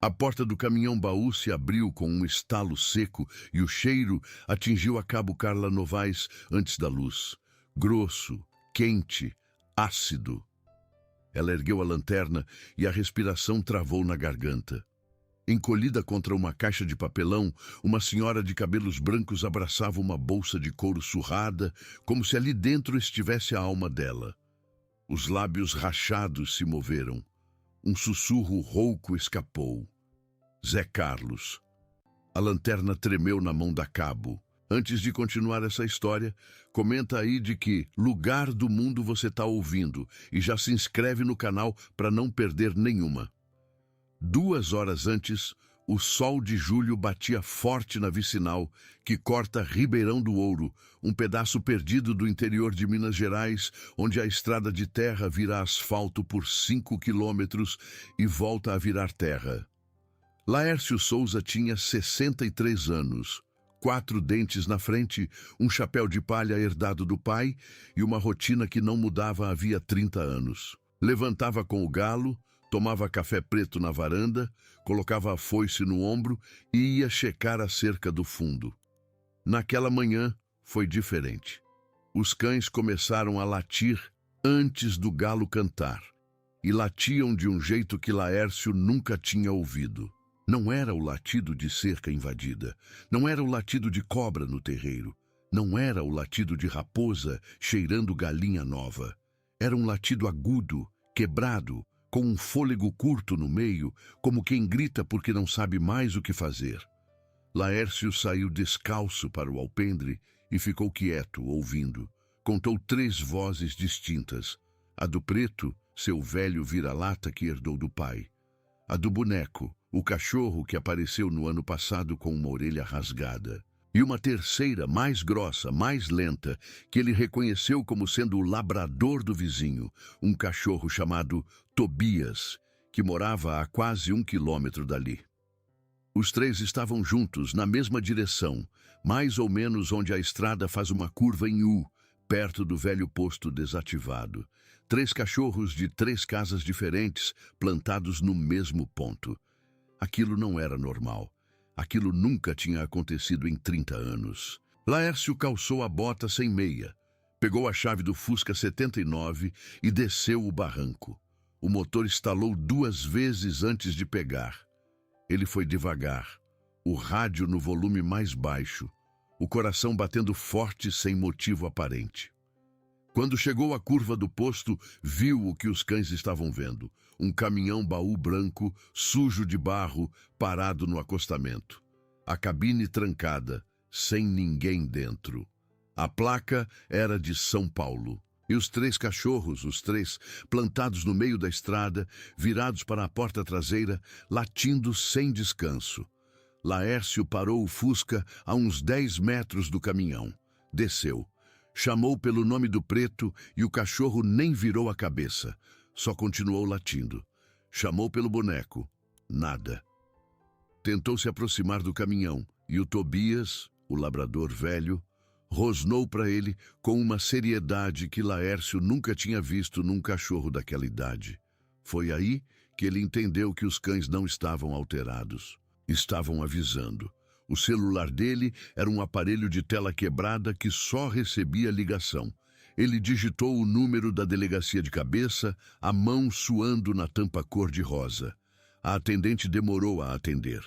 A porta do caminhão-baú se abriu com um estalo seco e o cheiro atingiu a Cabo Carla Novaes antes da luz. Grosso, quente, ácido. Ela ergueu a lanterna e a respiração travou na garganta. Encolhida contra uma caixa de papelão, uma senhora de cabelos brancos abraçava uma bolsa de couro surrada, como se ali dentro estivesse a alma dela. Os lábios rachados se moveram. Um sussurro rouco escapou. Zé Carlos. A lanterna tremeu na mão da Cabo. Antes de continuar essa história, comenta aí de que lugar do mundo você está ouvindo e já se inscreve no canal para não perder nenhuma. 2 horas antes, o sol de julho batia forte na vicinal que corta Ribeirão do Ouro, um pedaço perdido do interior de Minas Gerais, onde a estrada de terra vira asfalto por 5 quilômetros e volta a virar terra. Laércio Souza tinha 63 anos, 4 dentes na frente, um chapéu de palha herdado do pai e uma rotina que não mudava havia 30 anos. Levantava com o galo, tomava café preto na varanda, colocava a foice no ombro e ia checar a cerca do fundo. Naquela manhã foi diferente. Os cães começaram a latir antes do galo cantar, e latiam de um jeito que Laércio nunca tinha ouvido. Não era o latido de cerca invadida, não era o latido de cobra no terreiro, não era o latido de raposa cheirando galinha nova. Era um latido agudo, quebrado, com um fôlego curto no meio, como quem grita porque não sabe mais o que fazer. Laércio saiu descalço para o alpendre e ficou quieto, ouvindo. Contou 3 vozes distintas. A do preto, seu velho vira-lata que herdou do pai. A do boneco, o cachorro que apareceu no ano passado com uma orelha rasgada. E uma terceira, mais grossa, mais lenta, que ele reconheceu como sendo o labrador do vizinho, um cachorro chamado Tobias, que morava a quase 1 quilômetro dali. Os 3 estavam juntos, na mesma direção, mais ou menos onde a estrada faz uma curva em U, perto do velho posto desativado. 3 cachorros de 3 casas diferentes, plantados no mesmo ponto. Aquilo não era normal. Aquilo nunca tinha acontecido em 30 anos. Laércio calçou a bota sem meia, pegou a chave do Fusca 79 e desceu o barranco. O motor estalou 2 vezes antes de pegar. Ele foi devagar, o rádio no volume mais baixo, o coração batendo forte sem motivo aparente. Quando chegou à curva do posto, viu o que os cães estavam vendo. Um caminhão-baú branco, sujo de barro, parado no acostamento. A cabine trancada, sem ninguém dentro. A placa era de São Paulo. E os 3 cachorros, os 3, plantados no meio da estrada, virados para a porta traseira, latindo sem descanso. Laércio parou o Fusca a uns 10 metros do caminhão. Desceu. Chamou pelo nome do preto e o cachorro nem virou a cabeça. Só continuou latindo. Chamou pelo boneco. Nada. Tentou se aproximar do caminhão e o Tobias, o labrador velho, rosnou para ele com uma seriedade que Laércio nunca tinha visto num cachorro daquela idade. Foi aí que ele entendeu que os cães não estavam alterados. Estavam avisando. O celular dele era um aparelho de tela quebrada que só recebia ligação. Ele digitou o número da delegacia de cabeça, a mão suando na tampa cor-de-rosa. A atendente demorou a atender.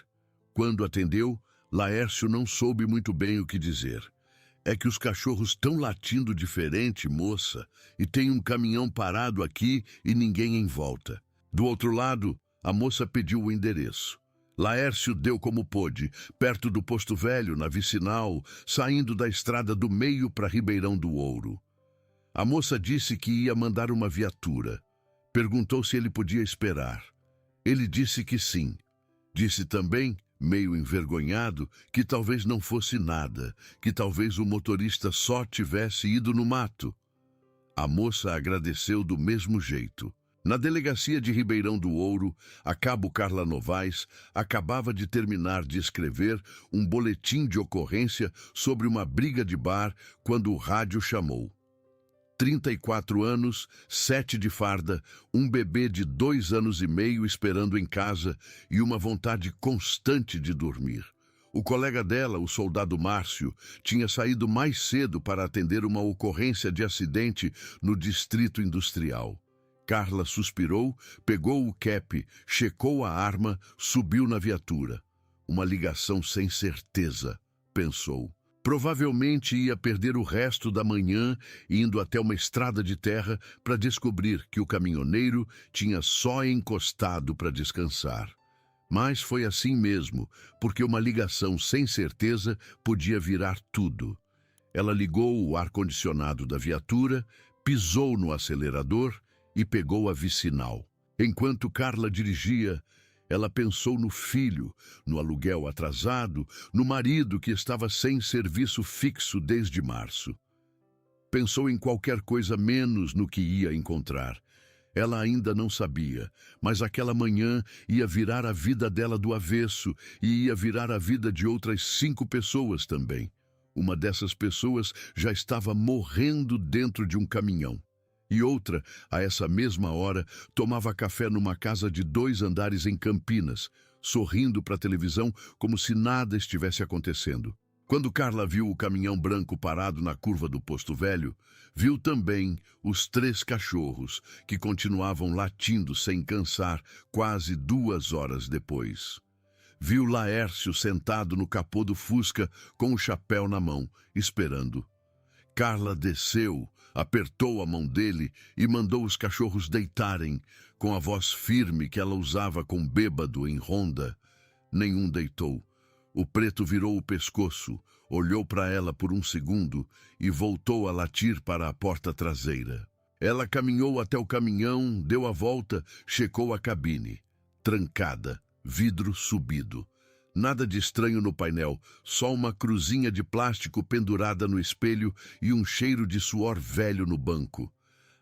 Quando atendeu, Laércio não soube muito bem o que dizer. É que os cachorros estão latindo diferente, moça, e tem um caminhão parado aqui e ninguém em volta. Do outro lado, a moça pediu o endereço. Laércio deu como pôde, perto do posto velho, na vicinal, saindo da estrada do meio para Ribeirão do Ouro. A moça disse que ia mandar uma viatura. Perguntou se ele podia esperar. Ele disse que sim. Disse também, meio envergonhado, que talvez não fosse nada, que talvez o motorista só tivesse ido no mato. A moça agradeceu do mesmo jeito. Na delegacia de Ribeirão do Ouro, a Cabo Carla Novaes acabava de terminar de escrever um boletim de ocorrência sobre uma briga de bar quando o rádio chamou. 34 anos, 7 de farda, um bebê de 2 anos e meio esperando em casa e uma vontade constante de dormir. O colega dela, o soldado Márcio, tinha saído mais cedo para atender uma ocorrência de acidente no distrito industrial. Carla suspirou, pegou o cap, checou a arma, subiu na viatura. Uma ligação sem certeza, pensou. Provavelmente ia perder o resto da manhã indo até uma estrada de terra para descobrir que o caminhoneiro tinha só encostado para descansar. Mas foi assim mesmo, porque uma ligação sem certeza podia virar tudo. Ela ligou o ar-condicionado da viatura, pisou no acelerador e pegou a vicinal. Enquanto Carla dirigia, ela pensou no filho, no aluguel atrasado, no marido que estava sem serviço fixo desde março. Pensou em qualquer coisa menos no que ia encontrar. Ela ainda não sabia, mas aquela manhã ia virar a vida dela do avesso e ia virar a vida de outras 5 pessoas também. Uma dessas pessoas já estava morrendo dentro de um caminhão. E outra, a essa mesma hora, tomava café numa casa de 2 andares em Campinas, sorrindo para a televisão como se nada estivesse acontecendo. Quando Carla viu o caminhão branco parado na curva do Posto Velho, viu também os 3 cachorros, que continuavam latindo sem cansar quase 2 horas depois. Viu Laércio sentado no capô do Fusca com o chapéu na mão, esperando. Carla desceu, apertou a mão dele e mandou os cachorros deitarem, com a voz firme que ela usava com bêbado em ronda. Nenhum deitou. O preto virou o pescoço, olhou para ela por um segundo e voltou a latir para a porta traseira. Ela caminhou até o caminhão, deu a volta, checou a cabine. Trancada, vidro subido. Nada de estranho no painel, só uma cruzinha de plástico pendurada no espelho e um cheiro de suor velho no banco.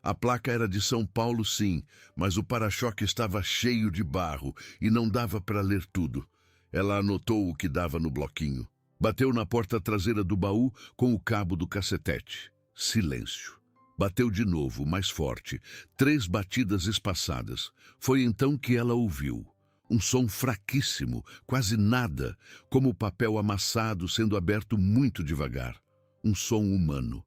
A placa era de São Paulo, sim, mas o para-choque estava cheio de barro e não dava para ler tudo. Ela anotou o que dava no bloquinho. Bateu na porta traseira do baú com o cabo do cacetete. Silêncio. Bateu de novo, mais forte. 3 batidas espaçadas. Foi então que ela ouviu. Um som fraquíssimo, quase nada, como o papel amassado sendo aberto muito devagar. Um som humano.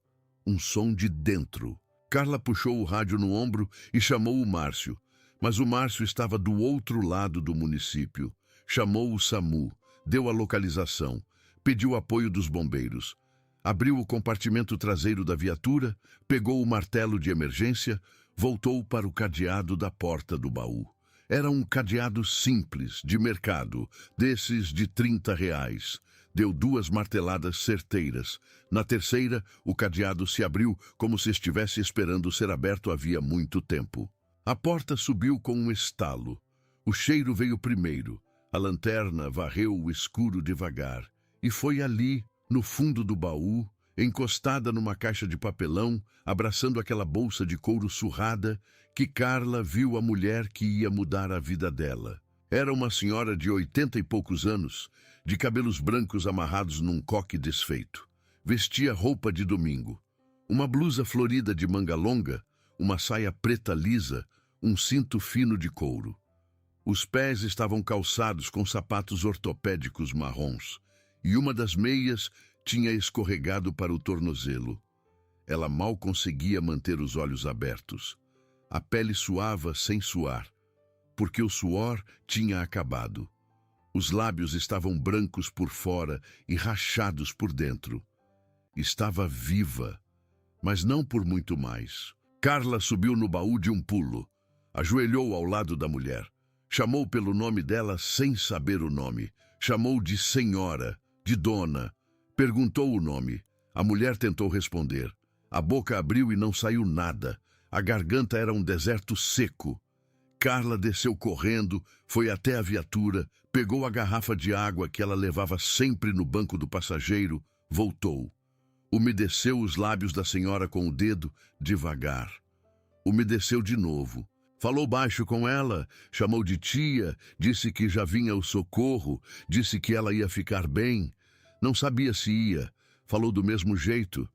Um som de dentro. Carla puxou o rádio no ombro e chamou o Márcio. Mas o Márcio estava do outro lado do município. Chamou o SAMU, deu a localização, pediu apoio dos bombeiros. Abriu o compartimento traseiro da viatura, pegou o martelo de emergência, voltou para o cadeado da porta do baú. Era um cadeado simples, de mercado, desses de R$ 30. Deu 2 marteladas certeiras. Na terceira, o cadeado se abriu como se estivesse esperando ser aberto havia muito tempo. A porta subiu com um estalo. O cheiro veio primeiro. A lanterna varreu o escuro devagar. E foi ali, no fundo do baú, encostada numa caixa de papelão, abraçando aquela bolsa de couro surrada, que Carla viu a mulher que ia mudar a vida dela. Era uma senhora de 80 e poucos anos, de cabelos brancos amarrados num coque desfeito. Vestia roupa de domingo. Uma blusa florida de manga longa, uma saia preta lisa, um cinto fino de couro. Os pés estavam calçados com sapatos ortopédicos marrons, e uma das meias tinha escorregado para o tornozelo. Ela mal conseguia manter os olhos abertos. A pele suava sem suar, porque o suor tinha acabado. Os lábios estavam brancos por fora e rachados por dentro. Estava viva, mas não por muito mais. Carla subiu no baú de um pulo, ajoelhou ao lado da mulher. Chamou pelo nome dela sem saber o nome. Chamou de senhora, de dona. Perguntou o nome. A mulher tentou responder. A boca abriu e não saiu nada. A garganta era um deserto seco. Carla desceu correndo, foi até a viatura, pegou a garrafa de água que ela levava sempre no banco do passageiro, voltou. Umedeceu os lábios da senhora com o dedo, devagar. Umedeceu de novo. Falou baixo com ela, chamou de tia, disse que já vinha o socorro, disse que ela ia ficar bem. Não sabia se ia, falou do mesmo jeito.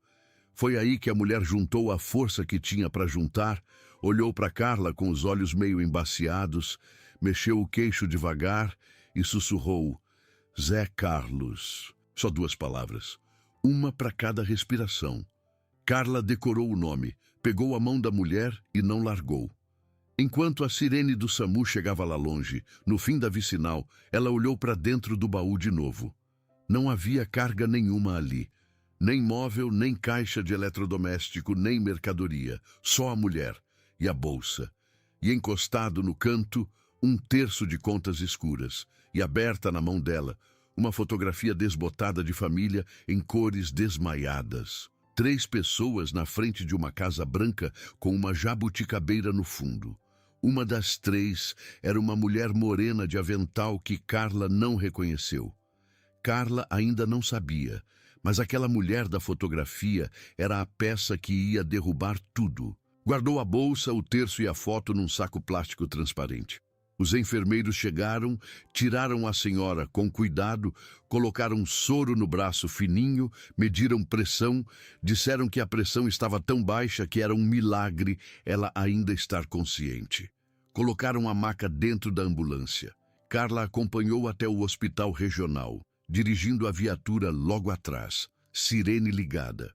Foi aí que a mulher juntou a força que tinha para juntar, olhou para Carla com os olhos meio embaciados, mexeu o queixo devagar e sussurrou: Zé Carlos. Só 2 palavras, uma para cada respiração. Carla decorou o nome, pegou a mão da mulher e não largou. Enquanto a sirene do SAMU chegava lá longe, no fim da vicinal, ela olhou para dentro do baú de novo. Não havia carga nenhuma ali. Nem móvel, nem caixa de eletrodoméstico, nem mercadoria. Só a mulher e a bolsa. E encostado no canto, 1/3 de contas escuras. E aberta na mão dela, uma fotografia desbotada de família em cores desmaiadas. 3 pessoas na frente de uma casa branca com uma jabuticabeira no fundo. Uma das 3 era uma mulher morena de avental que Carla não reconheceu. Carla ainda não sabia, mas aquela mulher da fotografia era a peça que ia derrubar tudo. Guardou a bolsa, o terço e a foto num saco plástico transparente. Os enfermeiros chegaram, tiraram a senhora com cuidado, colocaram soro no braço fininho, mediram pressão, disseram que a pressão estava tão baixa que era um milagre ela ainda estar consciente. Colocaram a maca dentro da ambulância. Carla acompanhou até o hospital regional, dirigindo a viatura logo atrás, sirene ligada.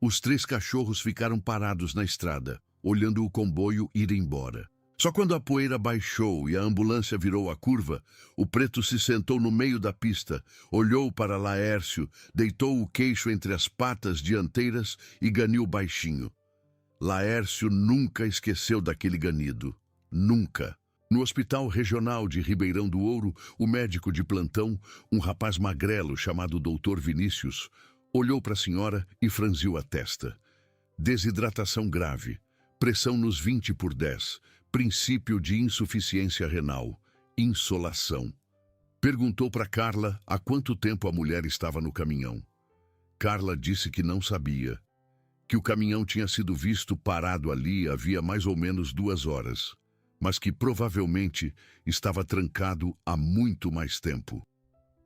Os 3 cachorros ficaram parados na estrada, olhando o comboio ir embora. Só quando a poeira baixou e a ambulância virou a curva, o preto se sentou no meio da pista, olhou para Laércio, deitou o queixo entre as patas dianteiras e ganiu baixinho. Laércio nunca esqueceu daquele ganido. Nunca. No Hospital Regional de Ribeirão do Ouro, o médico de plantão, um rapaz magrelo chamado Dr. Vinícius, olhou para a senhora e franziu a testa. Desidratação grave, pressão nos 20/10, princípio de insuficiência renal, insolação. Perguntou para Carla há quanto tempo a mulher estava no caminhão. Carla disse que não sabia, que o caminhão tinha sido visto parado ali havia mais ou menos 2 horas, mas que provavelmente estava trancado há muito mais tempo.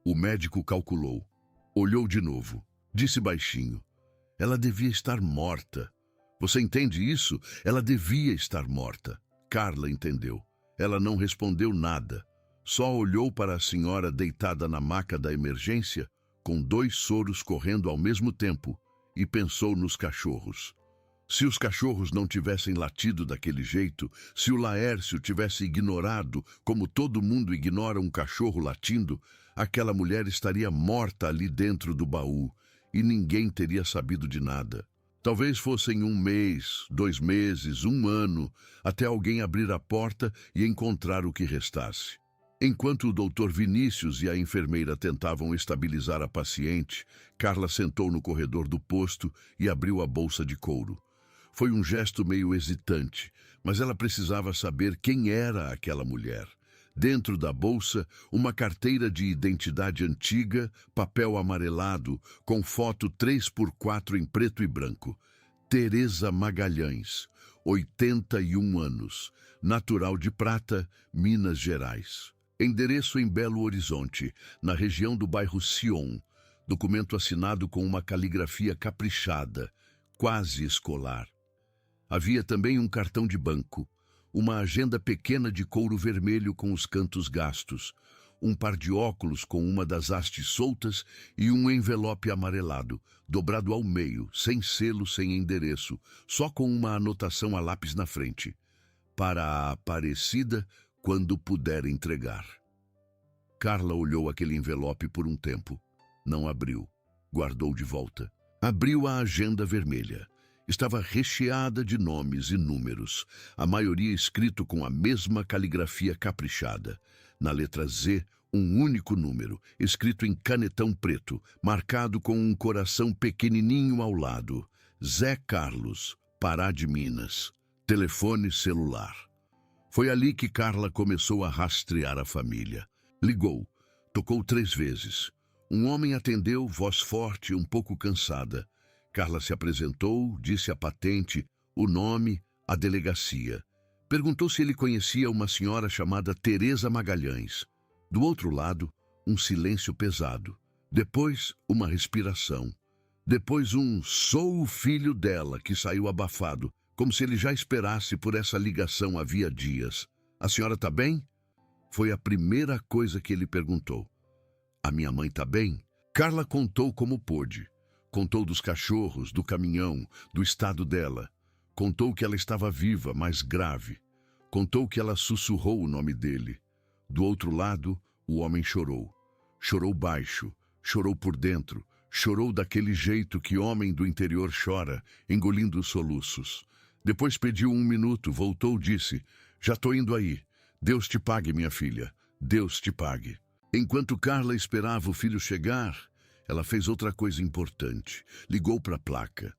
O médico calculou, olhou de novo, disse baixinho: ela devia estar morta. Você entende isso? Ela devia estar morta. Carla entendeu. Ela não respondeu nada. Só olhou para a senhora deitada na maca da emergência, com 2 soros correndo ao mesmo tempo, e pensou nos cachorros. Se os cachorros não tivessem latido daquele jeito, se o Laércio tivesse ignorado, como todo mundo ignora um cachorro latindo, aquela mulher estaria morta ali dentro do baú, e ninguém teria sabido de nada. Talvez fossem 1 mês, 2 meses, 1 ano, até alguém abrir a porta e encontrar o que restasse. Enquanto o Dr. Vinícius e a enfermeira tentavam estabilizar a paciente, Carla sentou no corredor do posto e abriu a bolsa de couro. Foi um gesto meio hesitante, mas ela precisava saber quem era aquela mulher. Dentro da bolsa, uma carteira de identidade antiga, papel amarelado, com foto 3x4 em preto e branco. Teresa Magalhães, 81 anos, natural de Prata, Minas Gerais. Endereço em Belo Horizonte, na região do bairro Sion. Documento assinado com uma caligrafia caprichada, quase escolar. Havia também um cartão de banco, uma agenda pequena de couro vermelho com os cantos gastos, um par de óculos com uma das hastes soltas e um envelope amarelado, dobrado ao meio, sem selo, sem endereço, só com uma anotação a lápis na frente. Para a Aparecida, quando puder entregar. Carla olhou aquele envelope por um tempo. Não abriu. Guardou de volta. Abriu a agenda vermelha. Estava recheada de nomes e números, a maioria escrito com a mesma caligrafia caprichada. Na letra Z, um único número, escrito em canetão preto, marcado com um coração pequenininho ao lado. Zé Carlos, Pará de Minas. Telefone celular. Foi ali que Carla começou a rastrear a família. Ligou. Tocou 3 vezes. Um homem atendeu, voz forte, um pouco cansada. Carla se apresentou, disse a patente, o nome, a delegacia. Perguntou se ele conhecia uma senhora chamada Teresa Magalhães. Do outro lado, um silêncio pesado. Depois, uma respiração. Depois sou o filho dela, que saiu abafado, como se ele já esperasse por essa ligação havia dias. A senhora está bem? Foi a primeira coisa que ele perguntou. A minha mãe está bem? Carla contou como pôde. Contou dos cachorros, do caminhão, do estado dela. Contou que ela estava viva, mas grave. Contou que ela sussurrou o nome dele. Do outro lado, o homem chorou. Chorou baixo, chorou por dentro, chorou daquele jeito que homem do interior chora, engolindo os soluços. Depois pediu 1 minuto, voltou, disse: já estou indo aí. Deus te pague, minha filha. Deus te pague. Enquanto Carla esperava o filho chegar, ela fez outra coisa importante. Ligou para a placa.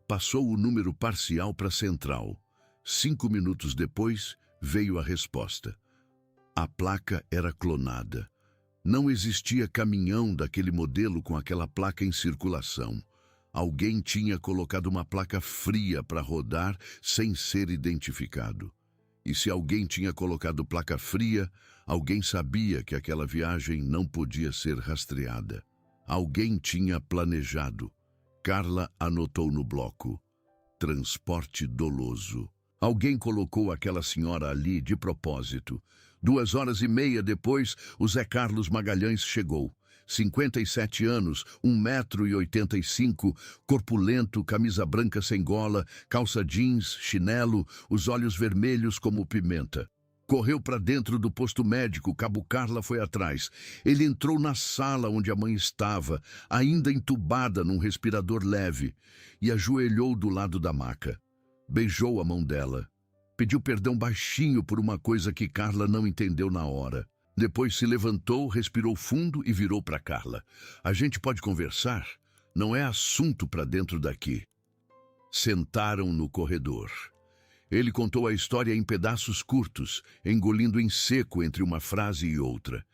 Passou o número parcial para a central. 5 minutos depois, veio a resposta. A placa era clonada. Não existia caminhão daquele modelo com aquela placa em circulação. Alguém tinha colocado uma placa fria para rodar sem ser identificado. E se alguém tinha colocado placa fria, alguém sabia que aquela viagem não podia ser rastreada. Alguém tinha planejado. Carla anotou no bloco: transporte doloso. Alguém colocou aquela senhora ali de propósito. 2h30 depois, o Zé Carlos Magalhães chegou. 57 anos, 1,85 m, corpulento, camisa branca sem gola, calça jeans, chinelo, os olhos vermelhos como pimenta. Correu para dentro do posto médico, Cabo Carla foi atrás. Ele entrou na sala onde a mãe estava, ainda entubada num respirador leve, e ajoelhou do lado da maca. Beijou a mão dela. Pediu perdão baixinho por uma coisa que Carla não entendeu na hora. Depois se levantou, respirou fundo e virou para Carla. A gente pode conversar? Não é assunto para dentro daqui. Sentaram no corredor. Ele contou a história em pedaços curtos, engolindo em seco entre uma frase e outra.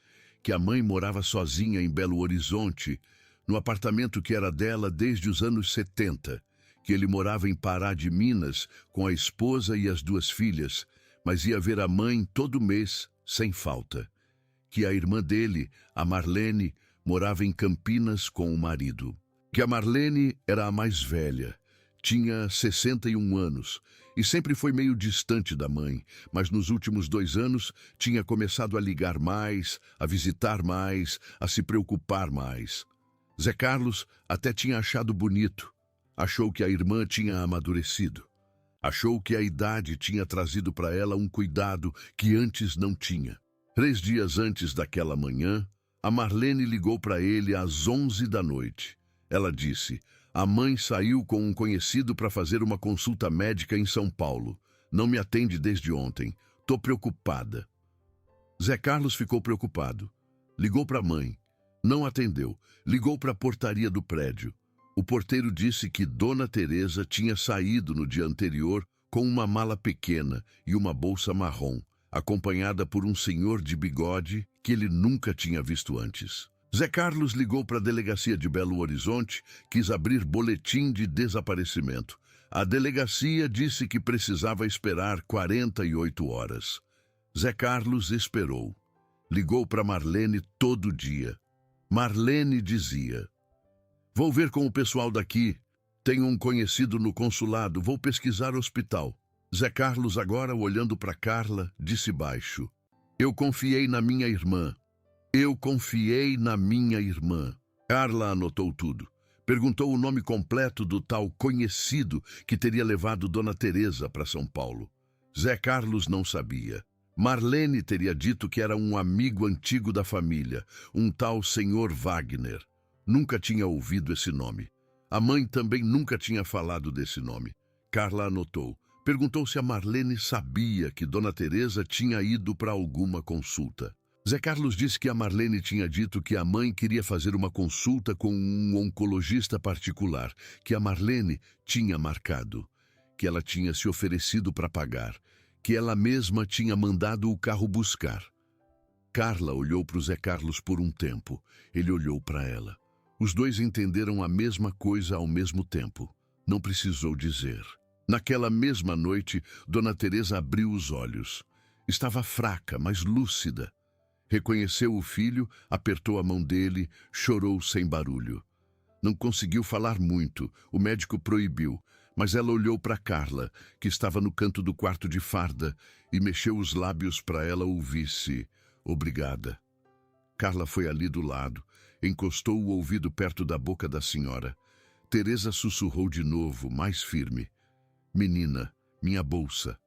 Que a mãe morava sozinha em Belo Horizonte, no apartamento que era dela desde os anos 70. Que ele morava em Pará de Minas com a esposa e as 2 filhas, mas ia ver a mãe todo mês, sem falta. Que a irmã dele, a Marlene, morava em Campinas com o marido. Que a Marlene era a mais velha, tinha 61 anos e sempre foi meio distante da mãe, mas nos últimos 2 anos tinha começado a ligar mais, a visitar mais, a se preocupar mais. Zé Carlos até tinha achado bonito. Achou que a irmã tinha amadurecido. Achou que a idade tinha trazido para ela um cuidado que antes não tinha. 3 dias antes daquela manhã, a Marlene ligou para ele às 11 da noite. Ela disse: a mãe saiu com um conhecido para fazer uma consulta médica em São Paulo. Não me atende desde ontem. Tô preocupada. Zé Carlos ficou preocupado. Ligou para a mãe. Não atendeu. Ligou para a portaria do prédio. O porteiro disse que Dona Teresa tinha saído no dia anterior com uma mala pequena e uma bolsa marrom, acompanhada por um senhor de bigode que ele nunca tinha visto antes. Zé Carlos ligou para a delegacia de Belo Horizonte, quis abrir boletim de desaparecimento. A delegacia disse que precisava esperar 48 horas. Zé Carlos esperou. Ligou para Marlene todo dia. Marlene dizia: vou ver com o pessoal daqui. Tenho um conhecido no consulado, vou pesquisar hospital. Zé Carlos, agora olhando para Carla, disse baixo: eu confiei na minha irmã. Eu confiei na minha irmã. Carla anotou tudo. Perguntou o nome completo do tal conhecido que teria levado Dona Teresa para São Paulo. Zé Carlos não sabia. Marlene teria dito que era um amigo antigo da família, um tal senhor Wagner. Nunca tinha ouvido esse nome. A mãe também nunca tinha falado desse nome. Carla anotou. Perguntou se a Marlene sabia que Dona Teresa tinha ido para alguma consulta. Zé Carlos disse que a Marlene tinha dito que a mãe queria fazer uma consulta com um oncologista particular, que a Marlene tinha marcado, que ela tinha se oferecido para pagar, que ela mesma tinha mandado o carro buscar. Carla olhou para o Zé Carlos por um tempo. Ele olhou para ela. Os dois entenderam a mesma coisa ao mesmo tempo. Não precisou dizer. Naquela mesma noite, Dona Teresa abriu os olhos. Estava fraca, mas lúcida. Reconheceu o filho, apertou a mão dele, chorou sem barulho. Não conseguiu falar muito, o médico proibiu, mas ela olhou para Carla, que estava no canto do quarto de farda, e mexeu os lábios para ela ouvisse. Obrigada. Carla foi ali do lado, encostou o ouvido perto da boca da senhora. Teresa sussurrou de novo, mais firme. Menina, minha bolsa.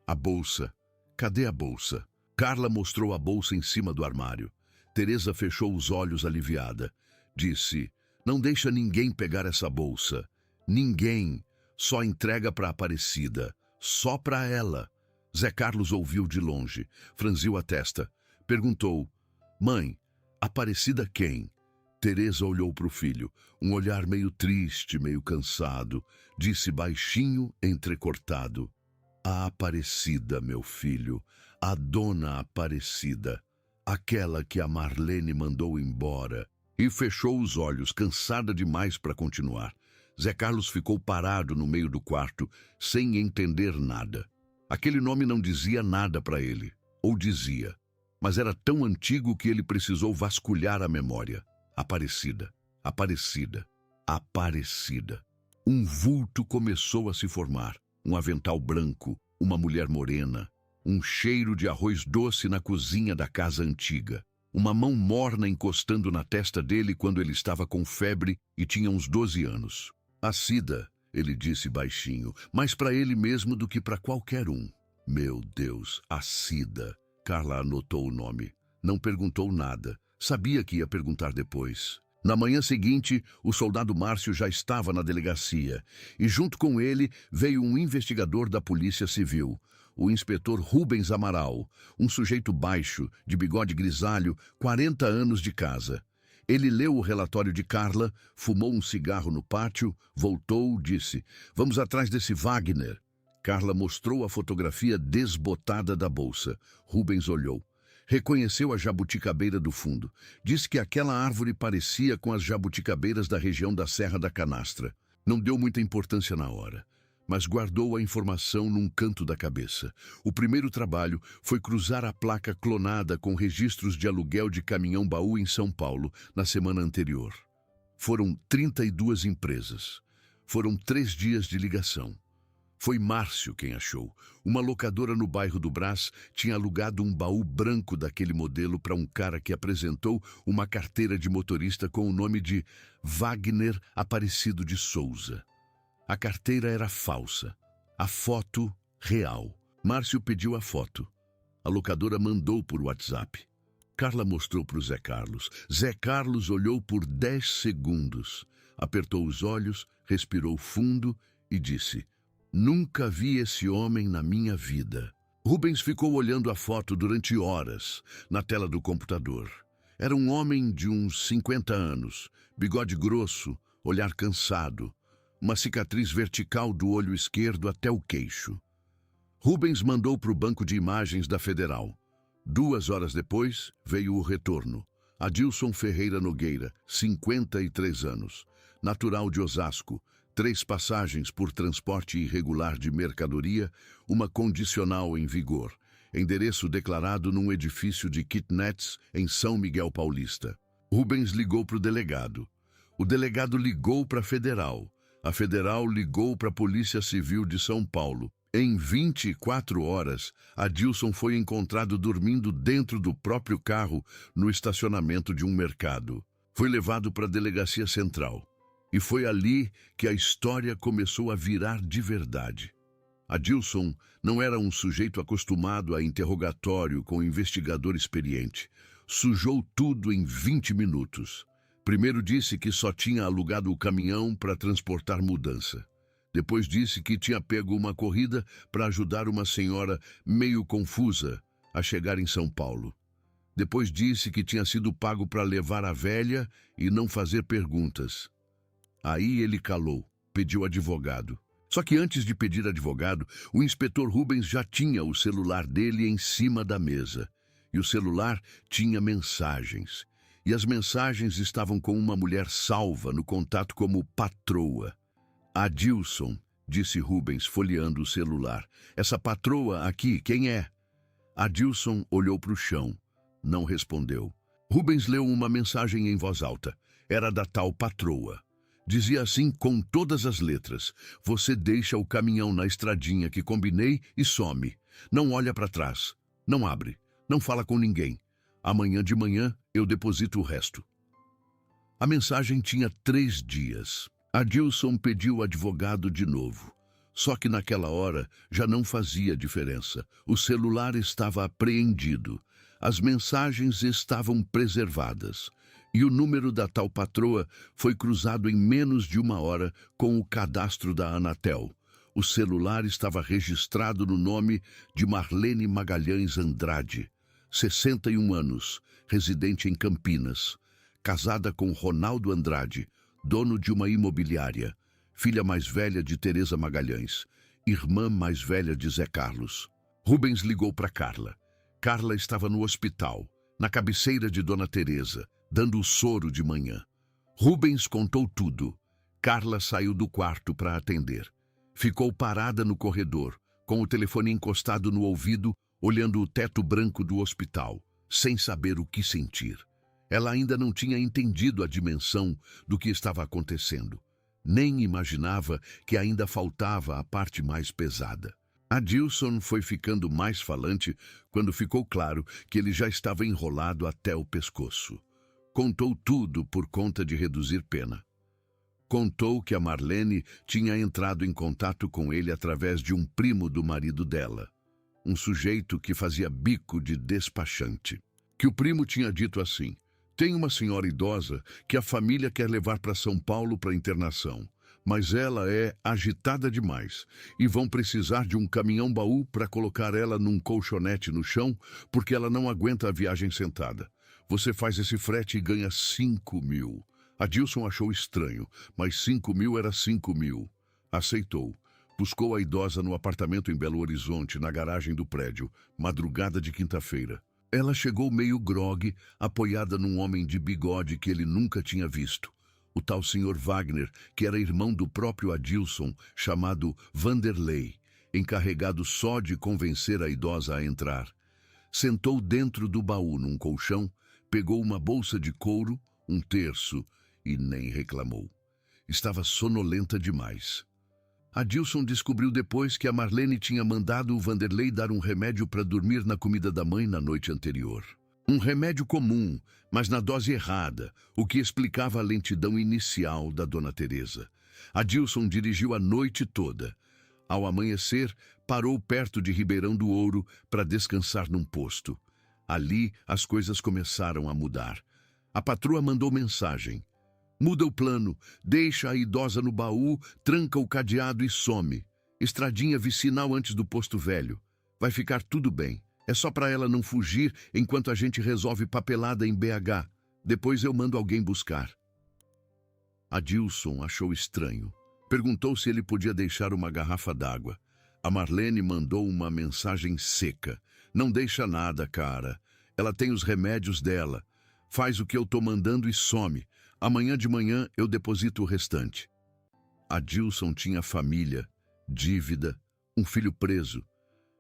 A bolsa. Cadê a bolsa? Carla mostrou a bolsa em cima do armário. Teresa fechou os olhos aliviada. Disse, não deixa ninguém pegar essa bolsa. Ninguém. Só entrega para Aparecida. Só para ela. Zé Carlos ouviu de longe, franziu a testa. Perguntou, mãe, Aparecida quem? Teresa olhou para o filho, um olhar meio triste, meio cansado. Disse baixinho, entrecortado. A Aparecida, meu filho, a dona Aparecida, aquela que a Marlene mandou embora. E fechou os olhos, cansada demais para continuar. Zé Carlos ficou parado no meio do quarto, sem entender nada. Aquele nome não dizia nada para ele, ou dizia, mas era tão antigo que ele precisou vasculhar a memória. Aparecida, Aparecida, Aparecida. Um vulto começou a se formar, um avental branco, uma mulher morena, um cheiro de arroz doce na cozinha da casa antiga, uma mão morna encostando na testa dele quando ele estava com febre e tinha uns 12 anos. A Cida, ele disse baixinho, mais para ele mesmo do que para qualquer um. Meu Deus, a Cida. Carla anotou o nome. Não perguntou nada. Sabia que ia perguntar depois. Na manhã seguinte, o soldado Márcio já estava na delegacia e junto com ele veio um investigador da Polícia Civil, o inspetor Rubens Amaral, um sujeito baixo, de bigode grisalho, 40 anos de casa. Ele leu o relatório de Carla, fumou um cigarro no pátio, voltou, disse, vamos atrás desse Wagner. Carla mostrou a fotografia desbotada da bolsa. Rubens olhou. Reconheceu a jabuticabeira do fundo. Disse que aquela árvore parecia com as jabuticabeiras da região da Serra da Canastra. Não deu muita importância na hora, mas guardou a informação num canto da cabeça. O primeiro trabalho foi cruzar a placa clonada com registros de aluguel de caminhão-baú em São Paulo, na semana anterior. Foram 32 empresas. Foram 3 dias de ligação. Foi Márcio quem achou. Uma locadora no bairro do Brás tinha alugado um baú branco daquele modelo para um cara que apresentou uma carteira de motorista com o nome de Wagner Aparecido de Souza. A carteira era falsa. A foto, real. Márcio pediu a foto. A locadora mandou por WhatsApp. Carla mostrou para o Zé Carlos. Zé Carlos olhou por 10 segundos. Apertou os olhos, respirou fundo e disse... Nunca vi esse homem na minha vida. Rubens ficou olhando a foto durante horas, na tela do computador. Era um homem de uns 50 anos, bigode grosso, olhar cansado, uma cicatriz vertical do olho esquerdo até o queixo. Rubens mandou para o banco de imagens da Federal. 2 horas depois, veio o retorno. Adilson Ferreira Nogueira, 53 anos, natural de Osasco, 3 passagens por transporte irregular de mercadoria, uma condicional em vigor. Endereço declarado num edifício de kitnets em São Miguel Paulista. Rubens ligou para o delegado. O delegado ligou para a Federal. A Federal ligou para a Polícia Civil de São Paulo. Em 24 horas, Adilson foi encontrado dormindo dentro do próprio carro no estacionamento de um mercado. Foi levado para a Delegacia Central. E foi ali que a história começou a virar de verdade. Adilson não era um sujeito acostumado a interrogatório com investigador experiente. Sujou tudo em 20 minutos. Primeiro disse que só tinha alugado o caminhão para transportar mudança. Depois disse que tinha pego uma corrida para ajudar uma senhora meio confusa a chegar em São Paulo. Depois disse que tinha sido pago para levar a velha e não fazer perguntas. Aí ele calou, pediu advogado. Só que antes de pedir advogado, o inspetor Rubens já tinha o celular dele em cima da mesa. E o celular tinha mensagens. E as mensagens estavam com uma mulher salva no contato como patroa. Adilson, disse Rubens, folheando o celular. Essa patroa aqui, quem é? Adilson olhou para o chão. Não respondeu. Rubens leu uma mensagem em voz alta. Era da tal patroa. Dizia assim com todas as letras: você deixa o caminhão na estradinha que combinei e some. Não olha para trás. Não abre. Não fala com ninguém. Amanhã de manhã eu deposito o resto. A mensagem tinha 3 dias. Adilson pediu o advogado de novo. Só que naquela hora já não fazia diferença. O celular estava apreendido. As mensagens estavam preservadas. E o número da tal patroa foi cruzado em menos de 1 hora com o cadastro da Anatel. O celular estava registrado no nome de Marlene Magalhães Andrade, 61 anos, residente em Campinas, casada com Ronaldo Andrade, dono de uma imobiliária, filha mais velha de Teresa Magalhães, irmã mais velha de Zé Carlos. Rubens ligou para Carla. Carla estava no hospital, na cabeceira de Dona Teresa, dando o soro de manhã. Rubens contou tudo. Carla saiu do quarto para atender. Ficou parada no corredor, com o telefone encostado no ouvido, olhando o teto branco do hospital, sem saber o que sentir. Ela ainda não tinha entendido a dimensão do que estava acontecendo. Nem imaginava que ainda faltava a parte mais pesada. Adilson foi ficando mais falante quando ficou claro que ele já estava enrolado até o pescoço. Contou tudo por conta de reduzir pena. Contou que a Marlene tinha entrado em contato com ele através de um primo do marido dela, um sujeito que fazia bico de despachante. Que o primo tinha dito assim: tem uma senhora idosa que a família quer levar para São Paulo para internação, mas ela é agitada demais e vão precisar de um caminhão-baú para colocar ela num colchonete no chão porque ela não aguenta a viagem sentada. Você faz esse frete e ganha 5.000. Adilson achou estranho, mas 5.000 era 5.000. Aceitou. Buscou a idosa no apartamento em Belo Horizonte, na garagem do prédio, madrugada de quinta-feira. Ela chegou meio grogue, apoiada num homem de bigode que ele nunca tinha visto. O tal senhor Wagner, que era irmão do próprio Adilson, chamado Vanderlei, encarregado só de convencer a idosa a entrar. Sentou dentro do baú num colchão, pegou uma bolsa de couro, um terço, e nem reclamou. Estava sonolenta demais. Adilson descobriu depois que a Marlene tinha mandado o Vanderlei dar um remédio para dormir na comida da mãe na noite anterior. Um remédio comum, mas na dose errada, o que explicava a lentidão inicial da Dona Teresa. Adilson dirigiu a noite toda. Ao amanhecer, parou perto de Ribeirão do Ouro para descansar num posto. Ali, as coisas começaram a mudar. A patroa mandou mensagem. Muda o plano, deixa a idosa no baú, tranca o cadeado e some. Estradinha vicinal antes do posto velho. Vai ficar tudo bem. É só para ela não fugir enquanto a gente resolve papelada em BH. Depois eu mando alguém buscar. Adilson achou estranho. Perguntou se ele podia deixar uma garrafa d'água. A Marlene mandou uma mensagem seca. Não deixa nada, cara. Ela tem os remédios dela. Faz o que eu tô mandando e some. Amanhã de manhã eu deposito o restante. Adilson tinha família, dívida, um filho preso.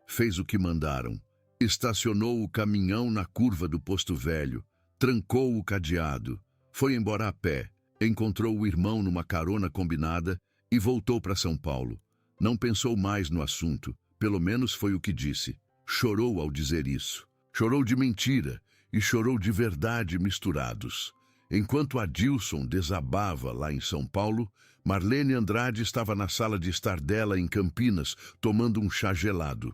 Fez o que mandaram. Estacionou o caminhão na curva do posto velho. Trancou o cadeado. Foi embora a pé. Encontrou o irmão numa carona combinada e voltou para São Paulo. Não pensou mais no assunto. Pelo menos foi o que disse. Chorou ao dizer isso. Chorou de mentira e chorou de verdade misturados. Enquanto Adilson desabava lá em São Paulo, Marlene Andrade estava na sala de estar dela em Campinas, tomando um chá gelado.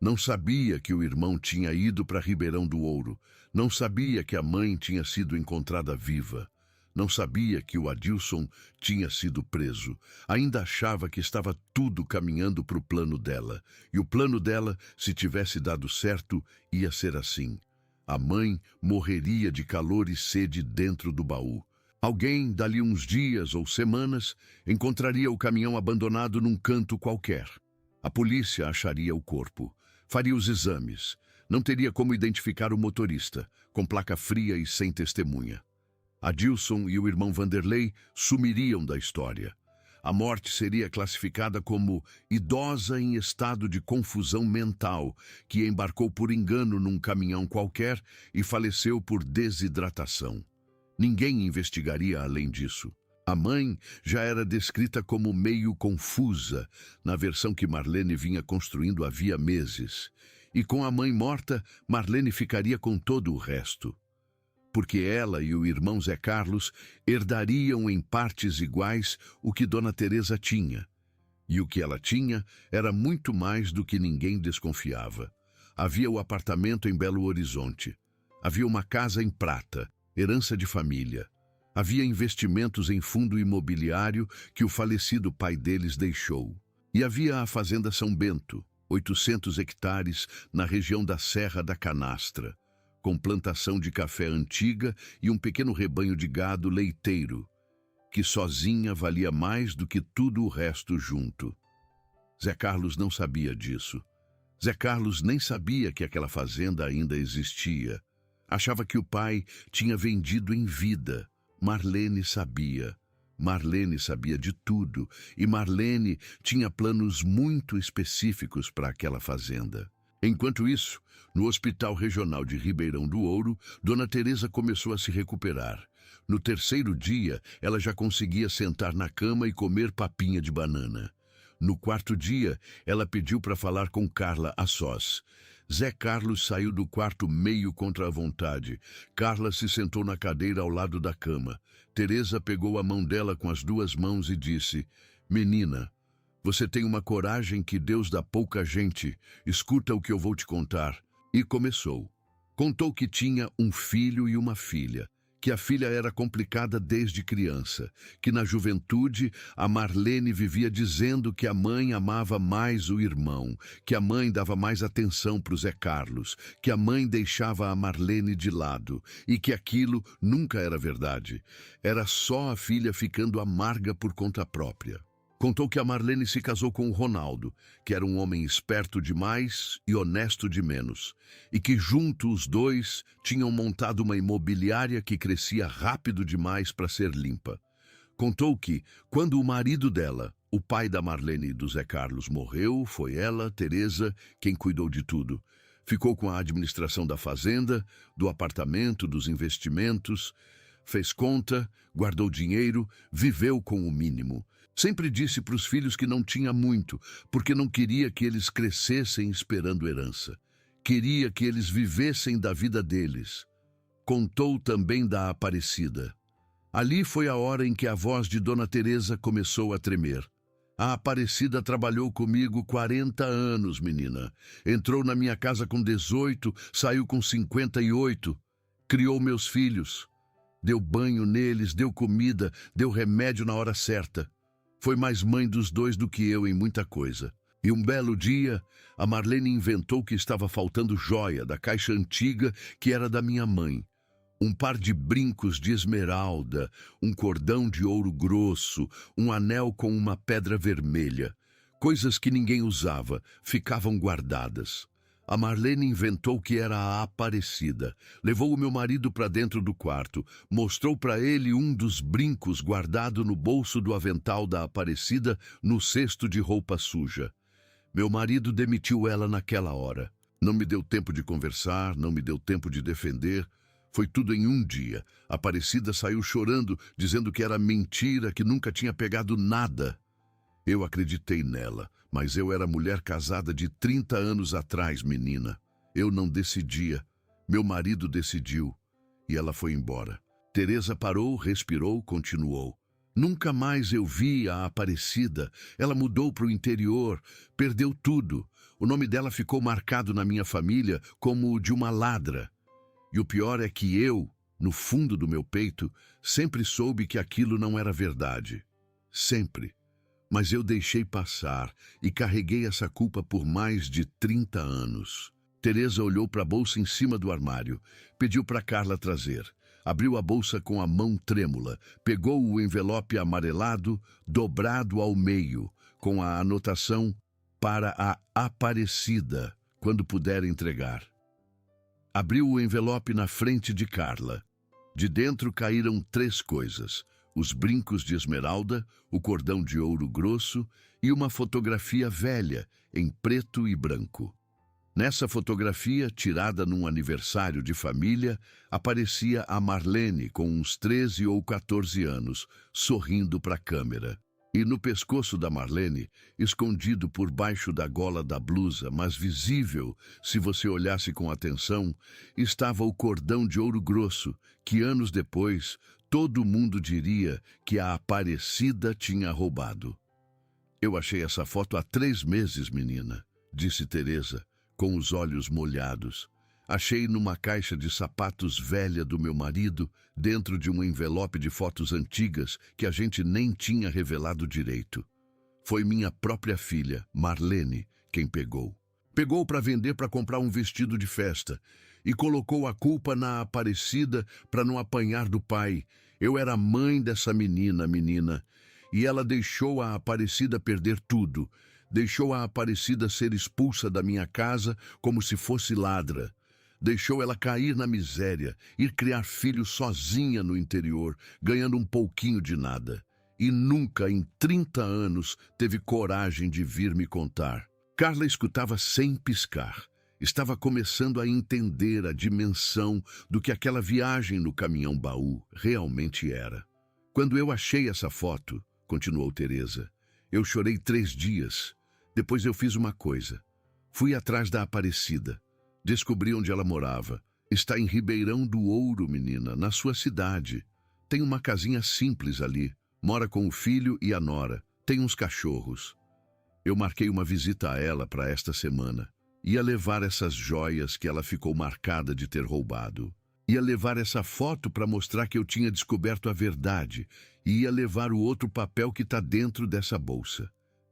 Não sabia que o irmão tinha ido para Ribeirão do Ouro. Não sabia que a mãe tinha sido encontrada viva. Não sabia que o Adilson tinha sido preso. Ainda achava que estava tudo caminhando para o plano dela. E o plano dela, se tivesse dado certo, ia ser assim. A mãe morreria de calor e sede dentro do baú. Alguém, dali uns dias ou semanas, encontraria o caminhão abandonado num canto qualquer. A polícia acharia o corpo. Faria os exames. Não teria como identificar o motorista, com placa fria e sem testemunha. Adilson e o irmão Vanderlei sumiriam da história. A morte seria classificada como idosa em estado de confusão mental, que embarcou por engano num caminhão qualquer e faleceu por desidratação. Ninguém investigaria além disso. A mãe já era descrita como meio confusa, na versão que Marlene vinha construindo havia meses. E com a mãe morta, Marlene ficaria com todo o resto. Porque ela e o irmão Zé Carlos herdariam em partes iguais o que Dona Teresa tinha. E o que ela tinha era muito mais do que ninguém desconfiava. Havia o apartamento em Belo Horizonte. Havia uma casa em prata, herança de família. Havia investimentos em fundo imobiliário que o falecido pai deles deixou. E havia a Fazenda São Bento, 800 hectares na região da Serra da Canastra, com plantação de café antiga e um pequeno rebanho de gado leiteiro, que sozinha valia mais do que tudo o resto junto. Zé Carlos não sabia disso. Zé Carlos nem sabia que aquela fazenda ainda existia. Achava que o pai tinha vendido em vida. Marlene sabia. Marlene sabia de tudo, e Marlene tinha planos muito específicos para aquela fazenda. Enquanto isso, no Hospital Regional de Ribeirão do Ouro, Dona Teresa começou a se recuperar. No terceiro dia, ela já conseguia sentar na cama e comer papinha de banana. No quarto dia, ela pediu para falar com Carla a sós. Zé Carlos saiu do quarto meio contra a vontade. Carla se sentou na cadeira ao lado da cama. Teresa pegou a mão dela com as duas mãos e disse: "Menina, você tem uma coragem que Deus dá pouca gente. Escuta o que eu vou te contar." E começou. Contou que tinha um filho e uma filha, que a filha era complicada desde criança, que na juventude a Marlene vivia dizendo que a mãe amava mais o irmão, que a mãe dava mais atenção para o Zé Carlos, que a mãe deixava a Marlene de lado e que aquilo nunca era verdade. Era só a filha ficando amarga por conta própria. Contou que a Marlene se casou com o Ronaldo, que era um homem esperto demais e honesto de menos, e que junto os dois tinham montado uma imobiliária que crescia rápido demais para ser limpa. Contou que, quando o marido dela, o pai da Marlene e do Zé Carlos, morreu, foi ela, Teresa, quem cuidou de tudo. Ficou com a administração da fazenda, do apartamento, dos investimentos, fez conta, guardou dinheiro, viveu com o mínimo. Sempre disse para os filhos que não tinha muito, porque não queria que eles crescessem esperando herança. Queria que eles vivessem da vida deles. Contou também da Aparecida. Ali foi a hora em que a voz de Dona Teresa começou a tremer. A Aparecida trabalhou comigo 40 anos, menina. Entrou na minha casa com 18, saiu com 58. Criou meus filhos. Deu banho neles, deu comida, deu remédio na hora certa. Foi mais mãe dos dois do que eu em muita coisa. E um belo dia, a Marlene inventou que estava faltando joia da caixa antiga que era da minha mãe. Um par de brincos de esmeralda, um cordão de ouro grosso, um anel com uma pedra vermelha. Coisas que ninguém usava, ficavam guardadas. A Marlene inventou que era a Aparecida. Levou o meu marido para dentro do quarto, mostrou para ele um dos brincos guardado no bolso do avental da Aparecida no cesto de roupa suja. Meu marido demitiu ela naquela hora. Não me deu tempo de conversar, não me deu tempo de defender. Foi tudo em um dia. A Aparecida saiu chorando, dizendo que era mentira, que nunca tinha pegado nada. Eu acreditei nela, mas eu era mulher casada de 30 anos atrás, menina. Eu não decidia. Meu marido decidiu. E ela foi embora. Teresa parou, respirou, continuou. Nunca mais eu vi a Aparecida. Ela mudou para o interior, perdeu tudo. O nome dela ficou marcado na minha família como o de uma ladra. E o pior é que eu, no fundo do meu peito, sempre soube que aquilo não era verdade. Sempre. Mas eu deixei passar e carreguei essa culpa por mais de 30 anos. Teresa olhou para a bolsa em cima do armário, pediu para Carla trazer. Abriu a bolsa com a mão trêmula, pegou o envelope amarelado, dobrado ao meio, com a anotação "para a Aparecida, quando puder entregar." Abriu o envelope na frente de Carla. De dentro caíram 3 coisas: os brincos de esmeralda, o cordão de ouro grosso e uma fotografia velha, em preto e branco. Nessa fotografia, tirada num aniversário de família, aparecia a Marlene com uns 13 ou 14 anos, sorrindo para a câmera. E no pescoço da Marlene, escondido por baixo da gola da blusa, mas visível se você olhasse com atenção, estava o cordão de ouro grosso, que anos depois todo mundo diria que a Aparecida tinha roubado. "Eu achei essa foto há 3 meses, menina", disse Teresa, com os olhos molhados. "Achei numa caixa de sapatos velha do meu marido, dentro de um envelope de fotos antigas que a gente nem tinha revelado direito. Foi minha própria filha, Marlene, quem pegou. Pegou para vender para comprar um vestido de festa e colocou a culpa na Aparecida para não apanhar do pai. Eu era mãe dessa menina, e ela deixou a Aparecida perder tudo. Deixou a Aparecida ser expulsa da minha casa como se fosse ladra. Deixou ela cair na miséria, ir criar filhos sozinha no interior, ganhando um pouquinho de nada. E nunca, em 30 anos, teve coragem de vir me contar." Carla escutava sem piscar. Estava começando a entender a dimensão do que aquela viagem no caminhão-baú realmente era. "Quando eu achei essa foto", continuou Teresa, "eu chorei 3 dias. Depois eu fiz uma coisa. Fui atrás da Aparecida. Descobri onde ela morava. Está em Ribeirão do Ouro, menina, na sua cidade. Tem uma casinha simples ali. Mora com o filho e a nora. Tem uns cachorros. Eu marquei uma visita a ela para esta semana. Ia levar essas joias que ela ficou marcada de ter roubado. Ia levar essa foto para mostrar que eu tinha descoberto a verdade. E ia levar o outro papel que está dentro dessa bolsa."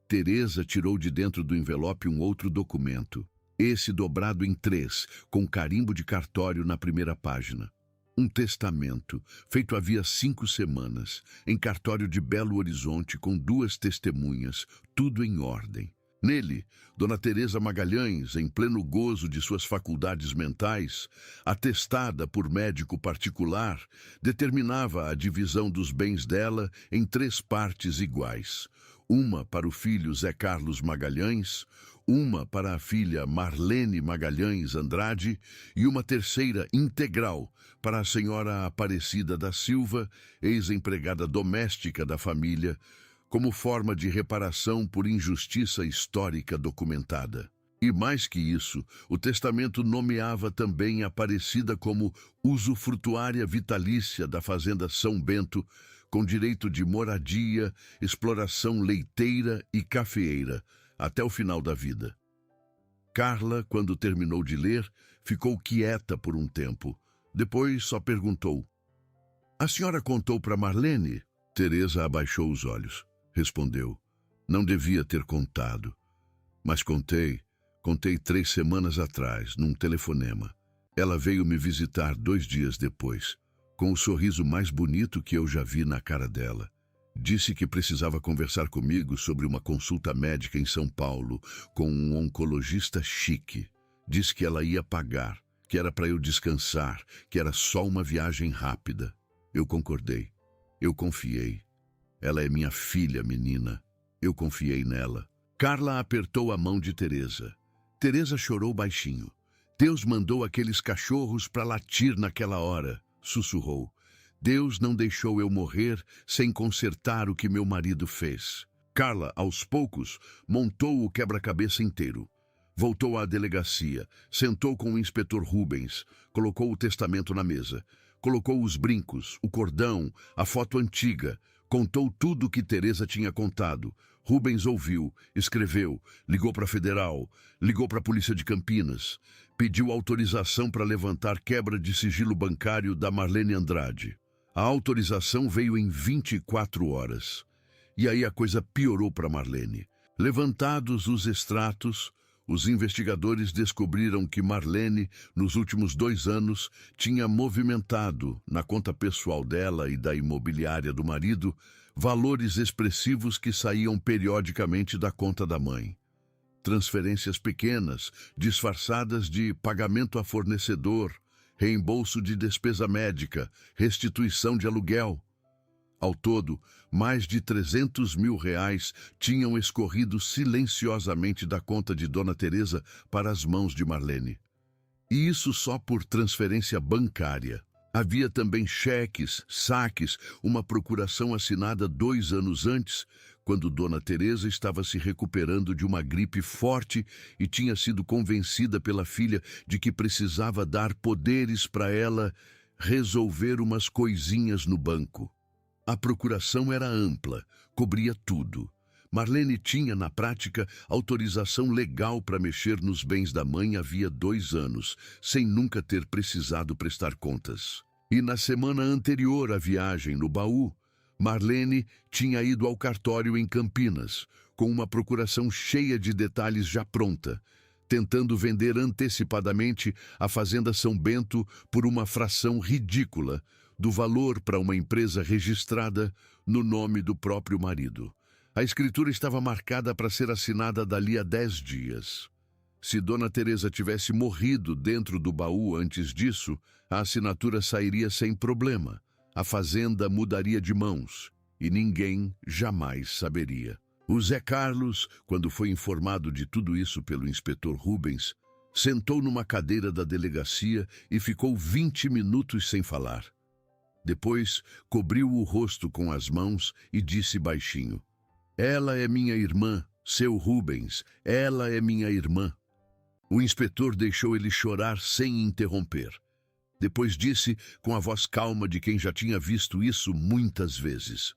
Teresa tirou de dentro do envelope um outro documento. Esse dobrado em 3, com carimbo de cartório na primeira página. Um testamento, feito havia 5 semanas, em cartório de Belo Horizonte, com 2 testemunhas, tudo em ordem. Nele, Dona Teresa Magalhães, em pleno gozo de suas faculdades mentais, atestada por médico particular, determinava a divisão dos bens dela em 3 partes iguais. Uma para o filho Zé Carlos Magalhães, uma para a filha Marlene Magalhães Andrade e uma terceira integral para a senhora Aparecida da Silva, ex-empregada doméstica da família, como forma de reparação por injustiça histórica documentada. E mais que isso, o testamento nomeava também Aparecida como usufrutuária vitalícia da fazenda São Bento, com direito de moradia, exploração leiteira e cafeeira, até o final da vida. Carla, quando terminou de ler, ficou quieta por um tempo. Depois só perguntou: "A senhora contou para Marlene?" Teresa abaixou os olhos. Respondeu: "Não devia ter contado. Mas contei 3 semanas atrás, num telefonema. Ela veio me visitar 2 dias depois, com o sorriso mais bonito que eu já vi na cara dela. Disse que precisava conversar comigo sobre uma consulta médica em São Paulo com um oncologista chique. Disse que ela ia pagar, que era para eu descansar, que era só uma viagem rápida. Eu concordei. Eu confiei. Ela é minha filha, menina. Eu confiei nela." Carla apertou a mão de Teresa. Teresa chorou baixinho. "Deus mandou aqueles cachorros para latir naquela hora", sussurrou. "Deus não deixou eu morrer sem consertar o que meu marido fez." Carla, aos poucos, montou o quebra-cabeça inteiro. Voltou à delegacia, sentou com o inspetor Rubens, colocou o testamento na mesa, colocou os brincos, o cordão, a foto antiga, contou tudo o que Teresa tinha contado. Rubens ouviu, escreveu, ligou para a Federal, ligou para a Polícia de Campinas, pediu autorização para levantar quebra de sigilo bancário da Marlene Andrade. A autorização veio em 24 horas. E aí a coisa piorou para Marlene. Levantados os extratos, os investigadores descobriram que Marlene, nos últimos 2 anos, tinha movimentado, na conta pessoal dela e da imobiliária do marido, valores expressivos que saíam periodicamente da conta da mãe. Transferências pequenas, disfarçadas de pagamento a fornecedor, reembolso de despesa médica, restituição de aluguel. Ao todo, mais de 300 mil reais tinham escorrido silenciosamente da conta de Dona Teresa para as mãos de Marlene. E isso só por transferência bancária. Havia também cheques, saques, uma procuração assinada 2 anos antes, quando Dona Teresa estava se recuperando de uma gripe forte e tinha sido convencida pela filha de que precisava dar poderes para ela resolver umas coisinhas no banco. A procuração era ampla, cobria tudo. Marlene tinha, na prática, autorização legal para mexer nos bens da mãe havia 2 anos, sem nunca ter precisado prestar contas. E na semana anterior à viagem no baú, Marlene tinha ido ao cartório em Campinas, com uma procuração cheia de detalhes já pronta, tentando vender antecipadamente a Fazenda São Bento por uma fração ridícula do valor para uma empresa registrada no nome do próprio marido. A escritura estava marcada para ser assinada dali a 10 dias. Se Dona Teresa tivesse morrido dentro do baú antes disso, a assinatura sairia sem problema. A fazenda mudaria de mãos e ninguém jamais saberia. O Zé Carlos, quando foi informado de tudo isso pelo inspetor Rubens, sentou numa cadeira da delegacia e ficou 20 minutos sem falar. Depois, cobriu o rosto com as mãos e disse baixinho: "Ela é minha irmã, seu Rubens, ela é minha irmã." O inspetor deixou ele chorar sem interromper. Depois disse, com a voz calma de quem já tinha visto isso muitas vezes: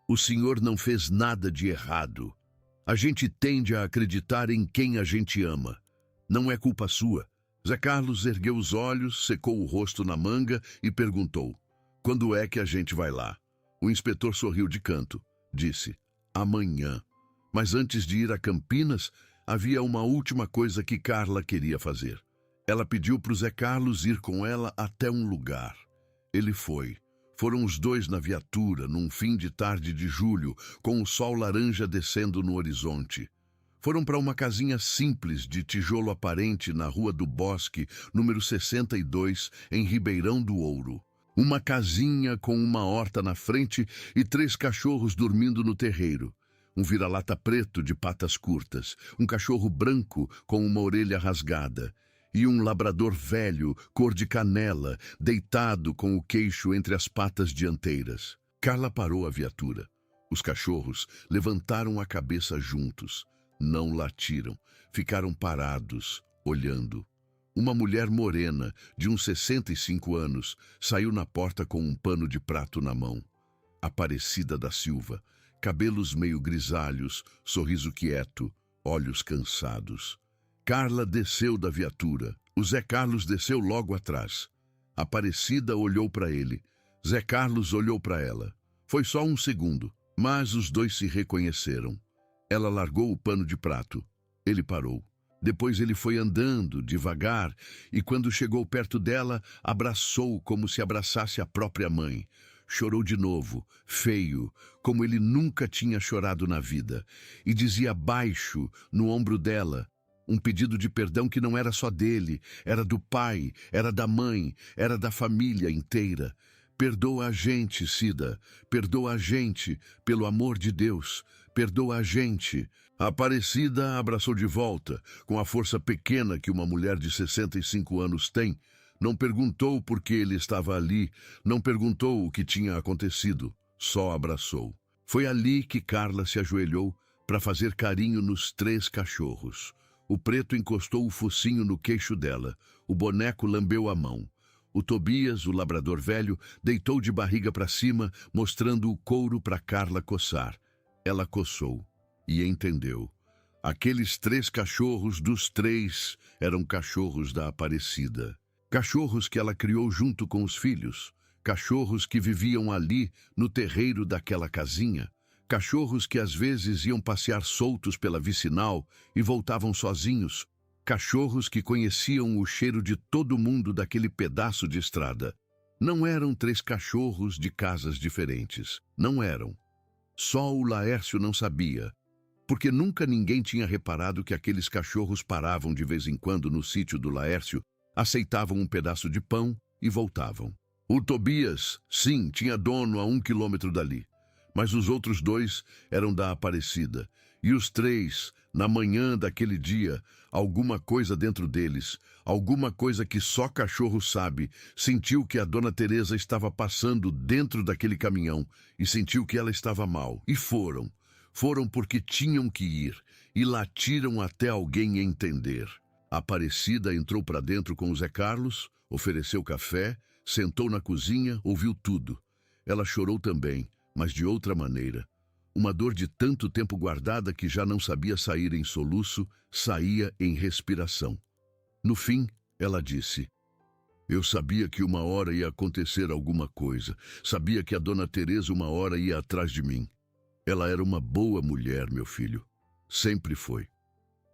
"O senhor não fez nada de errado. A gente tende a acreditar em quem a gente ama. Não é culpa sua." Zé Carlos ergueu os olhos, secou o rosto na manga e perguntou: "Quando é que a gente vai lá?" O inspetor sorriu de canto. Disse: "Amanhã." Mas antes de ir a Campinas, havia uma última coisa que Carla queria fazer. Ela pediu para o Zé Carlos ir com ela até um lugar. Ele foi. Foram os dois na viatura, num fim de tarde de julho, com o sol laranja descendo no horizonte. Foram para uma casinha simples de tijolo aparente na Rua do Bosque, número 62, em Ribeirão do Ouro. Uma casinha com uma horta na frente e 3 cachorros dormindo no terreiro. Um vira-lata preto de patas curtas, um cachorro branco com uma orelha rasgada e um labrador velho, cor de canela, deitado com o queixo entre as patas dianteiras. Carla parou a viatura. Os cachorros levantaram a cabeça juntos. Não latiram, ficaram parados, olhando. Uma mulher morena, de uns 65 anos, saiu na porta com um pano de prato na mão. Aparecida da Silva, cabelos meio grisalhos, sorriso quieto, olhos cansados. Carla desceu da viatura. O Zé Carlos desceu logo atrás. Aparecida olhou para ele. Zé Carlos olhou para ela. Foi só um segundo, mas os dois se reconheceram. Ela largou o pano de prato. Ele parou. Depois ele foi andando, devagar, e quando chegou perto dela, abraçou como se abraçasse a própria mãe. Chorou de novo, feio, como ele nunca tinha chorado na vida, e dizia baixo, no ombro dela, um pedido de perdão que não era só dele, era do pai, era da mãe, era da família inteira. "Perdoa a gente, Cida, perdoa a gente, pelo amor de Deus, perdoa a gente." A Aparecida abraçou de volta, com a força pequena que uma mulher de 65 anos tem. Não perguntou por que ele estava ali, não perguntou o que tinha acontecido, só abraçou. Foi ali que Carla se ajoelhou para fazer carinho nos 3 cachorros. O preto encostou o focinho no queixo dela, o boneco lambeu a mão. O Tobias, o labrador velho, deitou de barriga para cima, mostrando o couro para Carla coçar. Ela coçou e entendeu. Aqueles 3 cachorros dos 3 eram cachorros da Aparecida. Cachorros que ela criou junto com os filhos. Cachorros que viviam ali, no terreiro daquela casinha. Cachorros que às vezes iam passear soltos pela vicinal e voltavam sozinhos. Cachorros que conheciam o cheiro de todo mundo daquele pedaço de estrada. Não eram 3 cachorros de casas diferentes. Não eram. Só o Laércio não sabia, porque nunca ninguém tinha reparado que aqueles cachorros paravam de vez em quando no sítio do Laércio, aceitavam um pedaço de pão e voltavam. O Tobias, sim, tinha dono a 1 quilômetro dali, mas os outros 2 eram da Aparecida, e os 3, na manhã daquele dia, alguma coisa dentro deles, alguma coisa que só cachorro sabe, sentiu que a Dona Teresa estava passando dentro daquele caminhão e sentiu que ela estava mal. E foram. Foram porque tinham que ir e latiram até alguém entender. A Aparecida entrou para dentro com o Zé Carlos, ofereceu café, sentou na cozinha, ouviu tudo. Ela chorou também, mas de outra maneira. Uma dor de tanto tempo guardada que já não sabia sair em soluço, saía em respiração. No fim, ela disse: eu sabia que uma hora ia acontecer alguma coisa. Sabia que a Dona Teresa uma hora ia atrás de mim. Ela era uma boa mulher, meu filho. Sempre foi.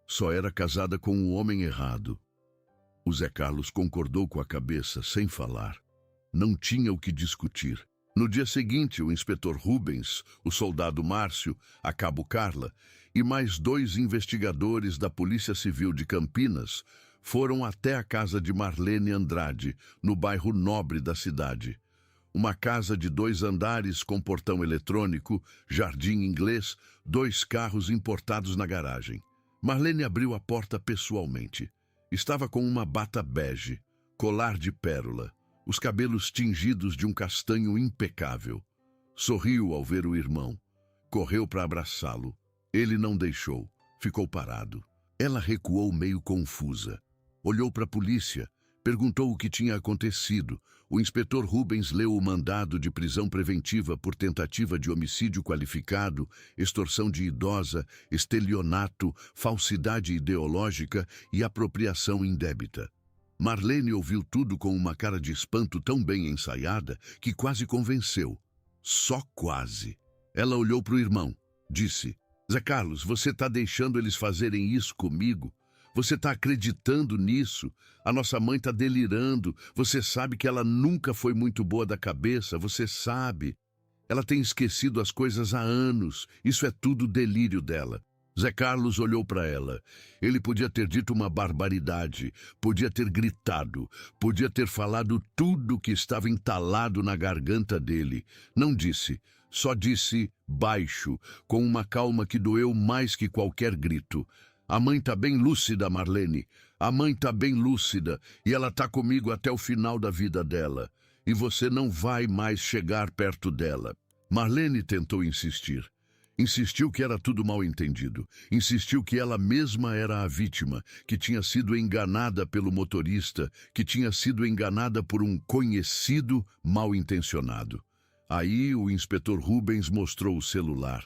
Só era casada com um homem errado. O Zé Carlos concordou com a cabeça, sem falar. Não tinha o que discutir. No dia seguinte, o inspetor Rubens, o soldado Márcio, a cabo Carla e mais 2 investigadores da Polícia Civil de Campinas foram até a casa de Marlene Andrade, no bairro Nobre da cidade. Uma casa de 2 andares com portão eletrônico, jardim inglês, 2 carros importados na garagem. Marlene abriu a porta pessoalmente. Estava com uma bata bege, colar de pérola, os cabelos tingidos de um castanho impecável. Sorriu ao ver o irmão. Correu para abraçá-lo. Ele não deixou. Ficou parado. Ela recuou meio confusa. Olhou para a polícia. Perguntou o que tinha acontecido. O inspetor Rubens leu o mandado de prisão preventiva por tentativa de homicídio qualificado, extorsão de idosa, estelionato, falsidade ideológica e apropriação indébita. Marlene ouviu tudo com uma cara de espanto tão bem ensaiada que quase convenceu. Só quase. Ela olhou para o irmão. Disse: Zé Carlos, você está deixando eles fazerem isso comigo? Você está acreditando nisso? A nossa mãe está delirando. Você sabe que ela nunca foi muito boa da cabeça. Você sabe. Ela tem esquecido as coisas há anos. Isso é tudo delírio dela. Zé Carlos olhou para ela. Ele podia ter dito uma barbaridade, podia ter gritado, podia ter falado tudo que estava entalado na garganta dele. Não disse, só disse baixo, com uma calma que doeu mais que qualquer grito. A mãe tá bem lúcida, Marlene. A mãe tá bem lúcida e ela tá comigo até o final da vida dela. E você não vai mais chegar perto dela. Marlene tentou insistir. Insistiu que era tudo mal entendido. Insistiu que ela mesma era a vítima, que tinha sido enganada pelo motorista, que tinha sido enganada por um conhecido mal intencionado. Aí o inspetor Rubens mostrou o celular.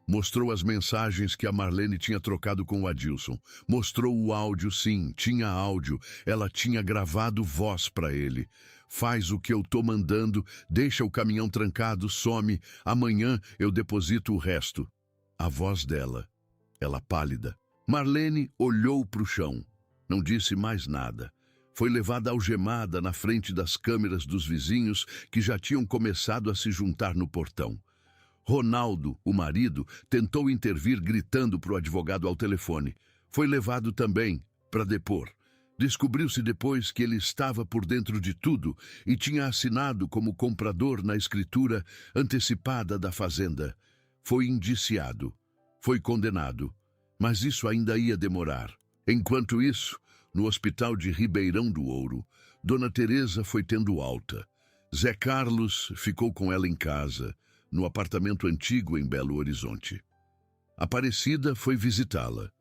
Mostrou as mensagens que a Marlene tinha trocado com o Adilson. Mostrou o áudio, sim, tinha áudio. Ela tinha gravado voz para ele. Faz o que eu tô mandando, deixa o caminhão trancado, some. Amanhã eu deposito o resto. A voz dela, ela pálida. Marlene olhou para o chão. Não disse mais nada. Foi levada algemada na frente das câmeras dos vizinhos que já tinham começado a se juntar no portão. Ronaldo, o marido, tentou intervir gritando para o advogado ao telefone. Foi levado também para depor. Descobriu-se depois que ele estava por dentro de tudo e tinha assinado como comprador na escritura antecipada da fazenda. Foi indiciado. Foi condenado. Mas isso ainda ia demorar. Enquanto isso, no hospital de Ribeirão do Ouro, Dona Teresa foi tendo alta. Zé Carlos ficou com ela em casa, no apartamento antigo em Belo Horizonte. Aparecida foi visitá-la.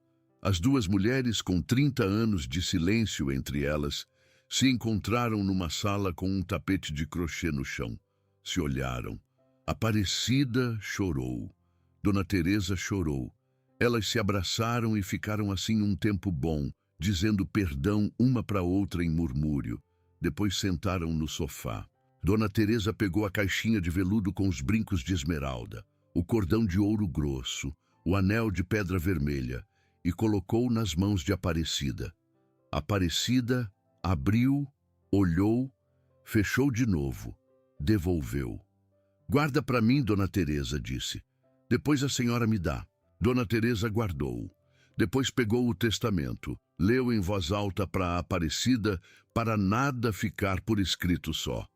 As 2 mulheres, com 30 anos de silêncio entre elas, se encontraram numa sala com um tapete de crochê no chão. Se olharam. Aparecida chorou. Dona Teresa chorou. Elas se abraçaram e ficaram assim um tempo bom, dizendo perdão uma para outra em murmúrio. Depois sentaram no sofá. Dona Teresa pegou a caixinha de veludo com os brincos de esmeralda, o cordão de ouro grosso, o anel de pedra vermelha e colocou nas mãos de Aparecida. Aparecida abriu, olhou, fechou de novo, devolveu. Guarda para mim, Dona Teresa, disse. Depois a senhora me dá. Dona Teresa guardou. Depois pegou o testamento, leu em voz alta para a Aparecida, para nada ficar por escrito só.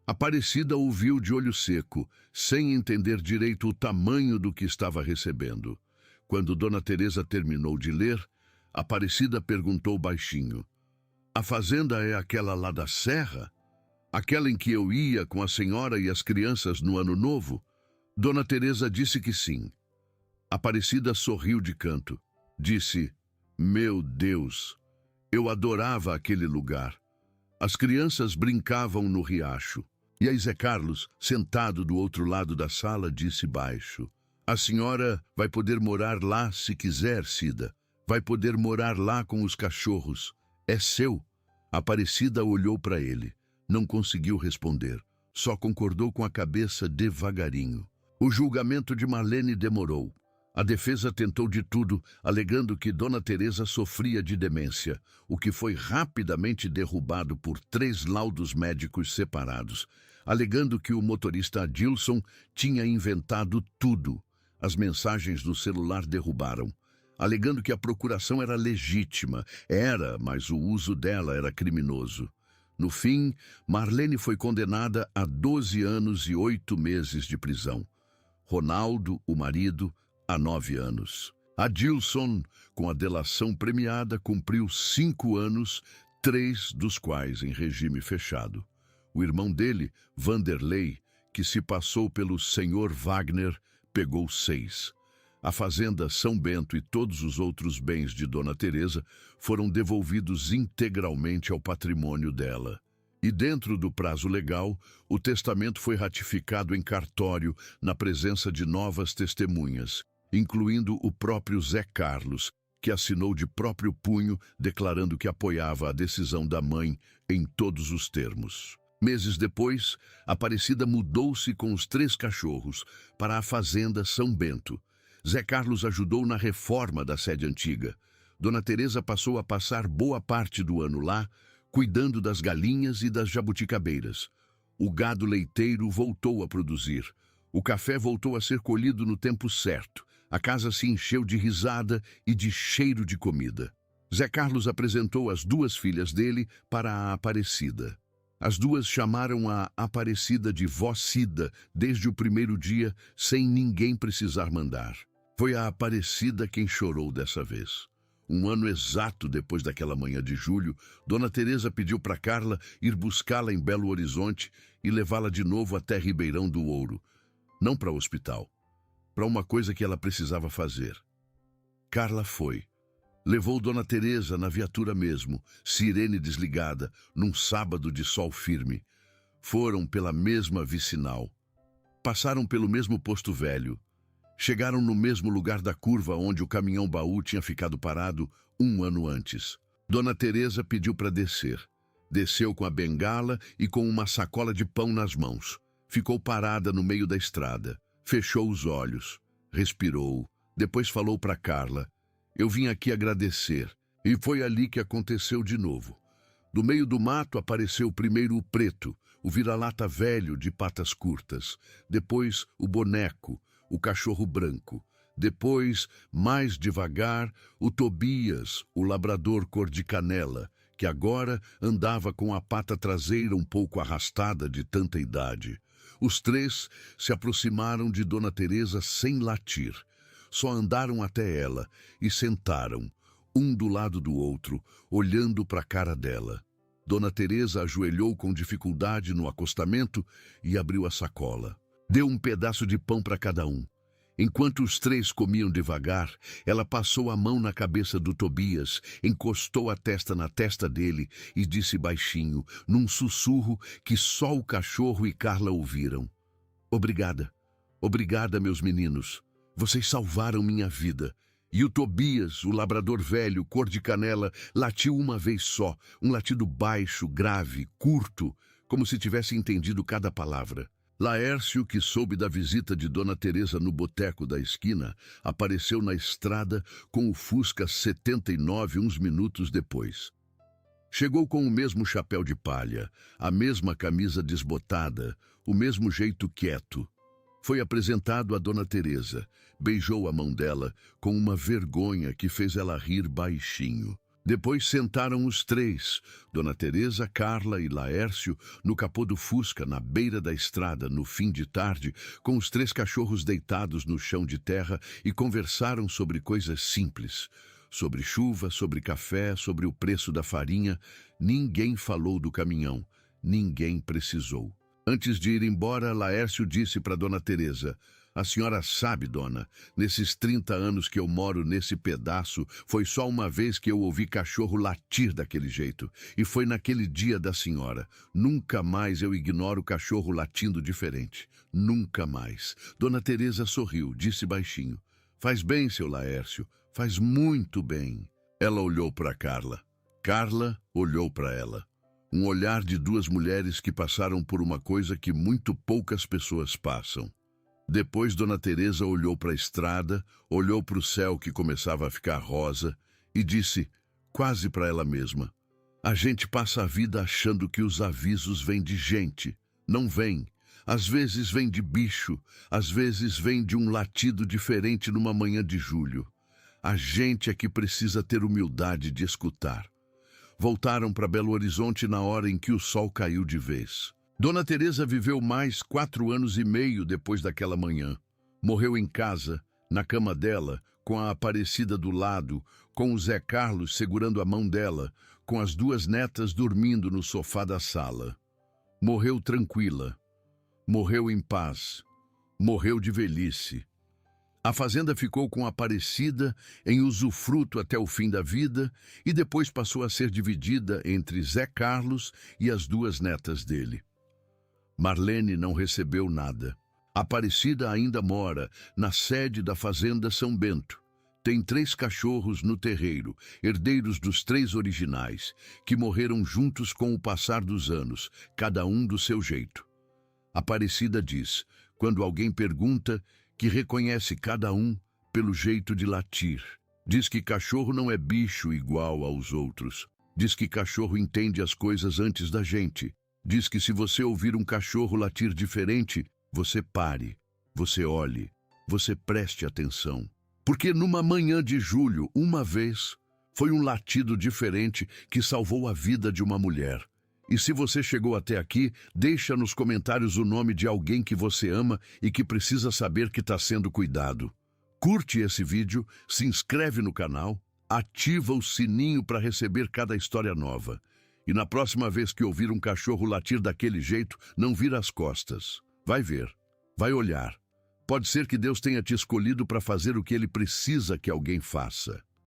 Aparecida ouviu de olho seco, sem entender direito o tamanho do que estava recebendo. Quando Dona Teresa terminou de ler, Aparecida perguntou baixinho: "A fazenda é aquela lá da serra? Aquela em que eu ia com a senhora e as crianças no Ano Novo?" Dona Teresa disse que sim. Aparecida sorriu de canto. Disse: "Meu Deus, eu adorava aquele lugar. As crianças brincavam no riacho." E aí Zé Carlos, sentado do outro lado da sala, disse baixo: "A senhora vai poder morar lá se quiser, Cida. Vai poder morar lá com os cachorros. É seu." Aparecida olhou para ele. Não conseguiu responder. Só concordou com a cabeça devagarinho. O julgamento de Marlene demorou. A defesa tentou de tudo, alegando que Dona Teresa sofria de demência, o que foi rapidamente derrubado por 3 laudos médicos separados, alegando que o motorista Adilson tinha inventado tudo. As mensagens do celular derrubaram, alegando que a procuração era legítima. Era, mas o uso dela era criminoso. No fim, Marlene foi condenada a 12 anos e 8 meses de prisão. Ronaldo, o marido, a 9 anos. Adilson, com a delação premiada, cumpriu 5 anos, 3 dos quais em regime fechado. O irmão dele, Vanderlei, que se passou pelo Sr. Wagner, pegou 6. A fazenda São Bento e todos os outros bens de Dona Teresa foram devolvidos integralmente ao patrimônio dela. E dentro do prazo legal, o testamento foi ratificado em cartório na presença de novas testemunhas, incluindo o próprio Zé Carlos, que assinou de próprio punho, declarando que apoiava a decisão da mãe em todos os termos. Meses depois, Aparecida mudou-se com os 3 cachorros para a fazenda São Bento. Zé Carlos ajudou na reforma da sede antiga. Dona Teresa passou a passar boa parte do ano lá, cuidando das galinhas e das jabuticabeiras. O gado leiteiro voltou a produzir. O café voltou a ser colhido no tempo certo. A casa se encheu de risada e de cheiro de comida. Zé Carlos apresentou as 2 filhas dele para a Aparecida. As 2 chamaram a Aparecida de Vó Cida desde o primeiro dia, sem ninguém precisar mandar. Foi a Aparecida quem chorou dessa vez. Um ano exato depois daquela manhã de julho, Dona Teresa pediu para Carla ir buscá-la em Belo Horizonte e levá-la de novo até Ribeirão do Ouro. Não para o hospital, para uma coisa que ela precisava fazer. Carla foi. Levou Dona Teresa na viatura mesmo, sirene desligada, num sábado de sol firme. Foram pela mesma vicinal. Passaram pelo mesmo posto velho. Chegaram no mesmo lugar da curva onde o caminhão-baú tinha ficado parado 1 ano antes. Dona Teresa pediu para descer. Desceu com a bengala e com uma sacola de pão nas mãos. Ficou parada no meio da estrada. Fechou os olhos. Respirou. Depois falou para Carla: "Eu vim aqui agradecer." E foi ali que aconteceu de novo. Do meio do mato apareceu primeiro o Preto, o vira-lata velho de patas curtas. Depois o Boneco, o cachorro branco. Depois, mais devagar, o Tobias, o labrador cor de canela, que agora andava com a pata traseira um pouco arrastada de tanta idade. Os 3 se aproximaram de Dona Teresa sem latir. Só andaram até ela e sentaram, um do lado do outro, olhando para a cara dela. Dona Teresa ajoelhou com dificuldade no acostamento e abriu a sacola. Deu um pedaço de pão para cada um. Enquanto os 3 comiam devagar, ela passou a mão na cabeça do Tobias, encostou a testa na testa dele e disse baixinho, num sussurro que só o cachorro e Carla ouviram: "Obrigada. Obrigada, meus meninos. Vocês salvaram minha vida." E o Tobias, o labrador velho, cor de canela, latiu uma vez só, um latido baixo, grave, curto, como se tivesse entendido cada palavra. Laércio, que soube da visita de Dona Teresa no boteco da esquina, apareceu na estrada com o Fusca 79 uns minutos depois. Chegou com o mesmo chapéu de palha, a mesma camisa desbotada, o mesmo jeito quieto. Foi apresentado a Dona Teresa, beijou a mão dela com uma vergonha que fez ela rir baixinho. Depois sentaram os três, Dona Teresa, Carla e Laércio, no capô do Fusca, na beira da estrada, no fim de tarde, com os três cachorros deitados no chão de terra, e conversaram sobre coisas simples. Sobre chuva, sobre café, sobre o preço da farinha. Ninguém falou do caminhão. Ninguém precisou. Antes de ir embora, Laércio disse para Dona Teresa: "A senhora sabe, dona, nesses 30 anos que eu moro nesse pedaço, foi só uma vez que eu ouvi cachorro latir daquele jeito. E foi naquele dia da senhora. Nunca mais eu ignoro cachorro latindo diferente. Nunca mais." Dona Teresa sorriu, disse baixinho: "Faz bem, seu Laércio, faz muito bem." Ela olhou para Carla. Carla olhou para ela. Um olhar de duas mulheres que passaram por uma coisa que muito poucas pessoas passam. Depois Dona Teresa olhou para a estrada, olhou para o céu que começava a ficar rosa e disse, quase para ela mesma: "A gente passa a vida achando que os avisos vêm de gente. Não vêm. Às vezes vem de bicho, às vezes vem de um latido diferente numa manhã de julho. A gente é que precisa ter humildade de escutar." Voltaram para Belo Horizonte na hora em que o sol caiu de vez. Dona Teresa viveu mais 4 anos e meio depois daquela manhã. Morreu em casa, na cama dela, com a Aparecida do lado, com o Zé Carlos segurando a mão dela, com as 2 netas dormindo no sofá da sala. Morreu tranquila. Morreu em paz. Morreu de velhice. A fazenda ficou com a Aparecida em usufruto até o fim da vida e depois passou a ser dividida entre Zé Carlos e as 2 netas dele. Marlene não recebeu nada. Aparecida ainda mora na sede da Fazenda São Bento. Tem 3 cachorros no terreiro, herdeiros dos 3 originais, que morreram juntos com o passar dos anos, cada um do seu jeito. Aparecida diz, quando alguém pergunta, que reconhece cada um pelo jeito de latir. Diz que cachorro não é bicho igual aos outros. Diz que cachorro entende as coisas antes da gente. Diz que se você ouvir um cachorro latir diferente, você pare, você olhe, você preste atenção. Porque numa manhã de julho, uma vez, foi um latido diferente que salvou a vida de uma mulher. E se você chegou até aqui, deixa nos comentários o nome de alguém que você ama e que precisa saber que está sendo cuidado. Curte esse vídeo, se inscreve no canal, ativa o sininho para receber cada história nova. E na próxima vez que ouvir um cachorro latir daquele jeito, não vira as costas. Vai ver, vai olhar. Pode ser que Deus tenha te escolhido para fazer o que Ele precisa que alguém faça.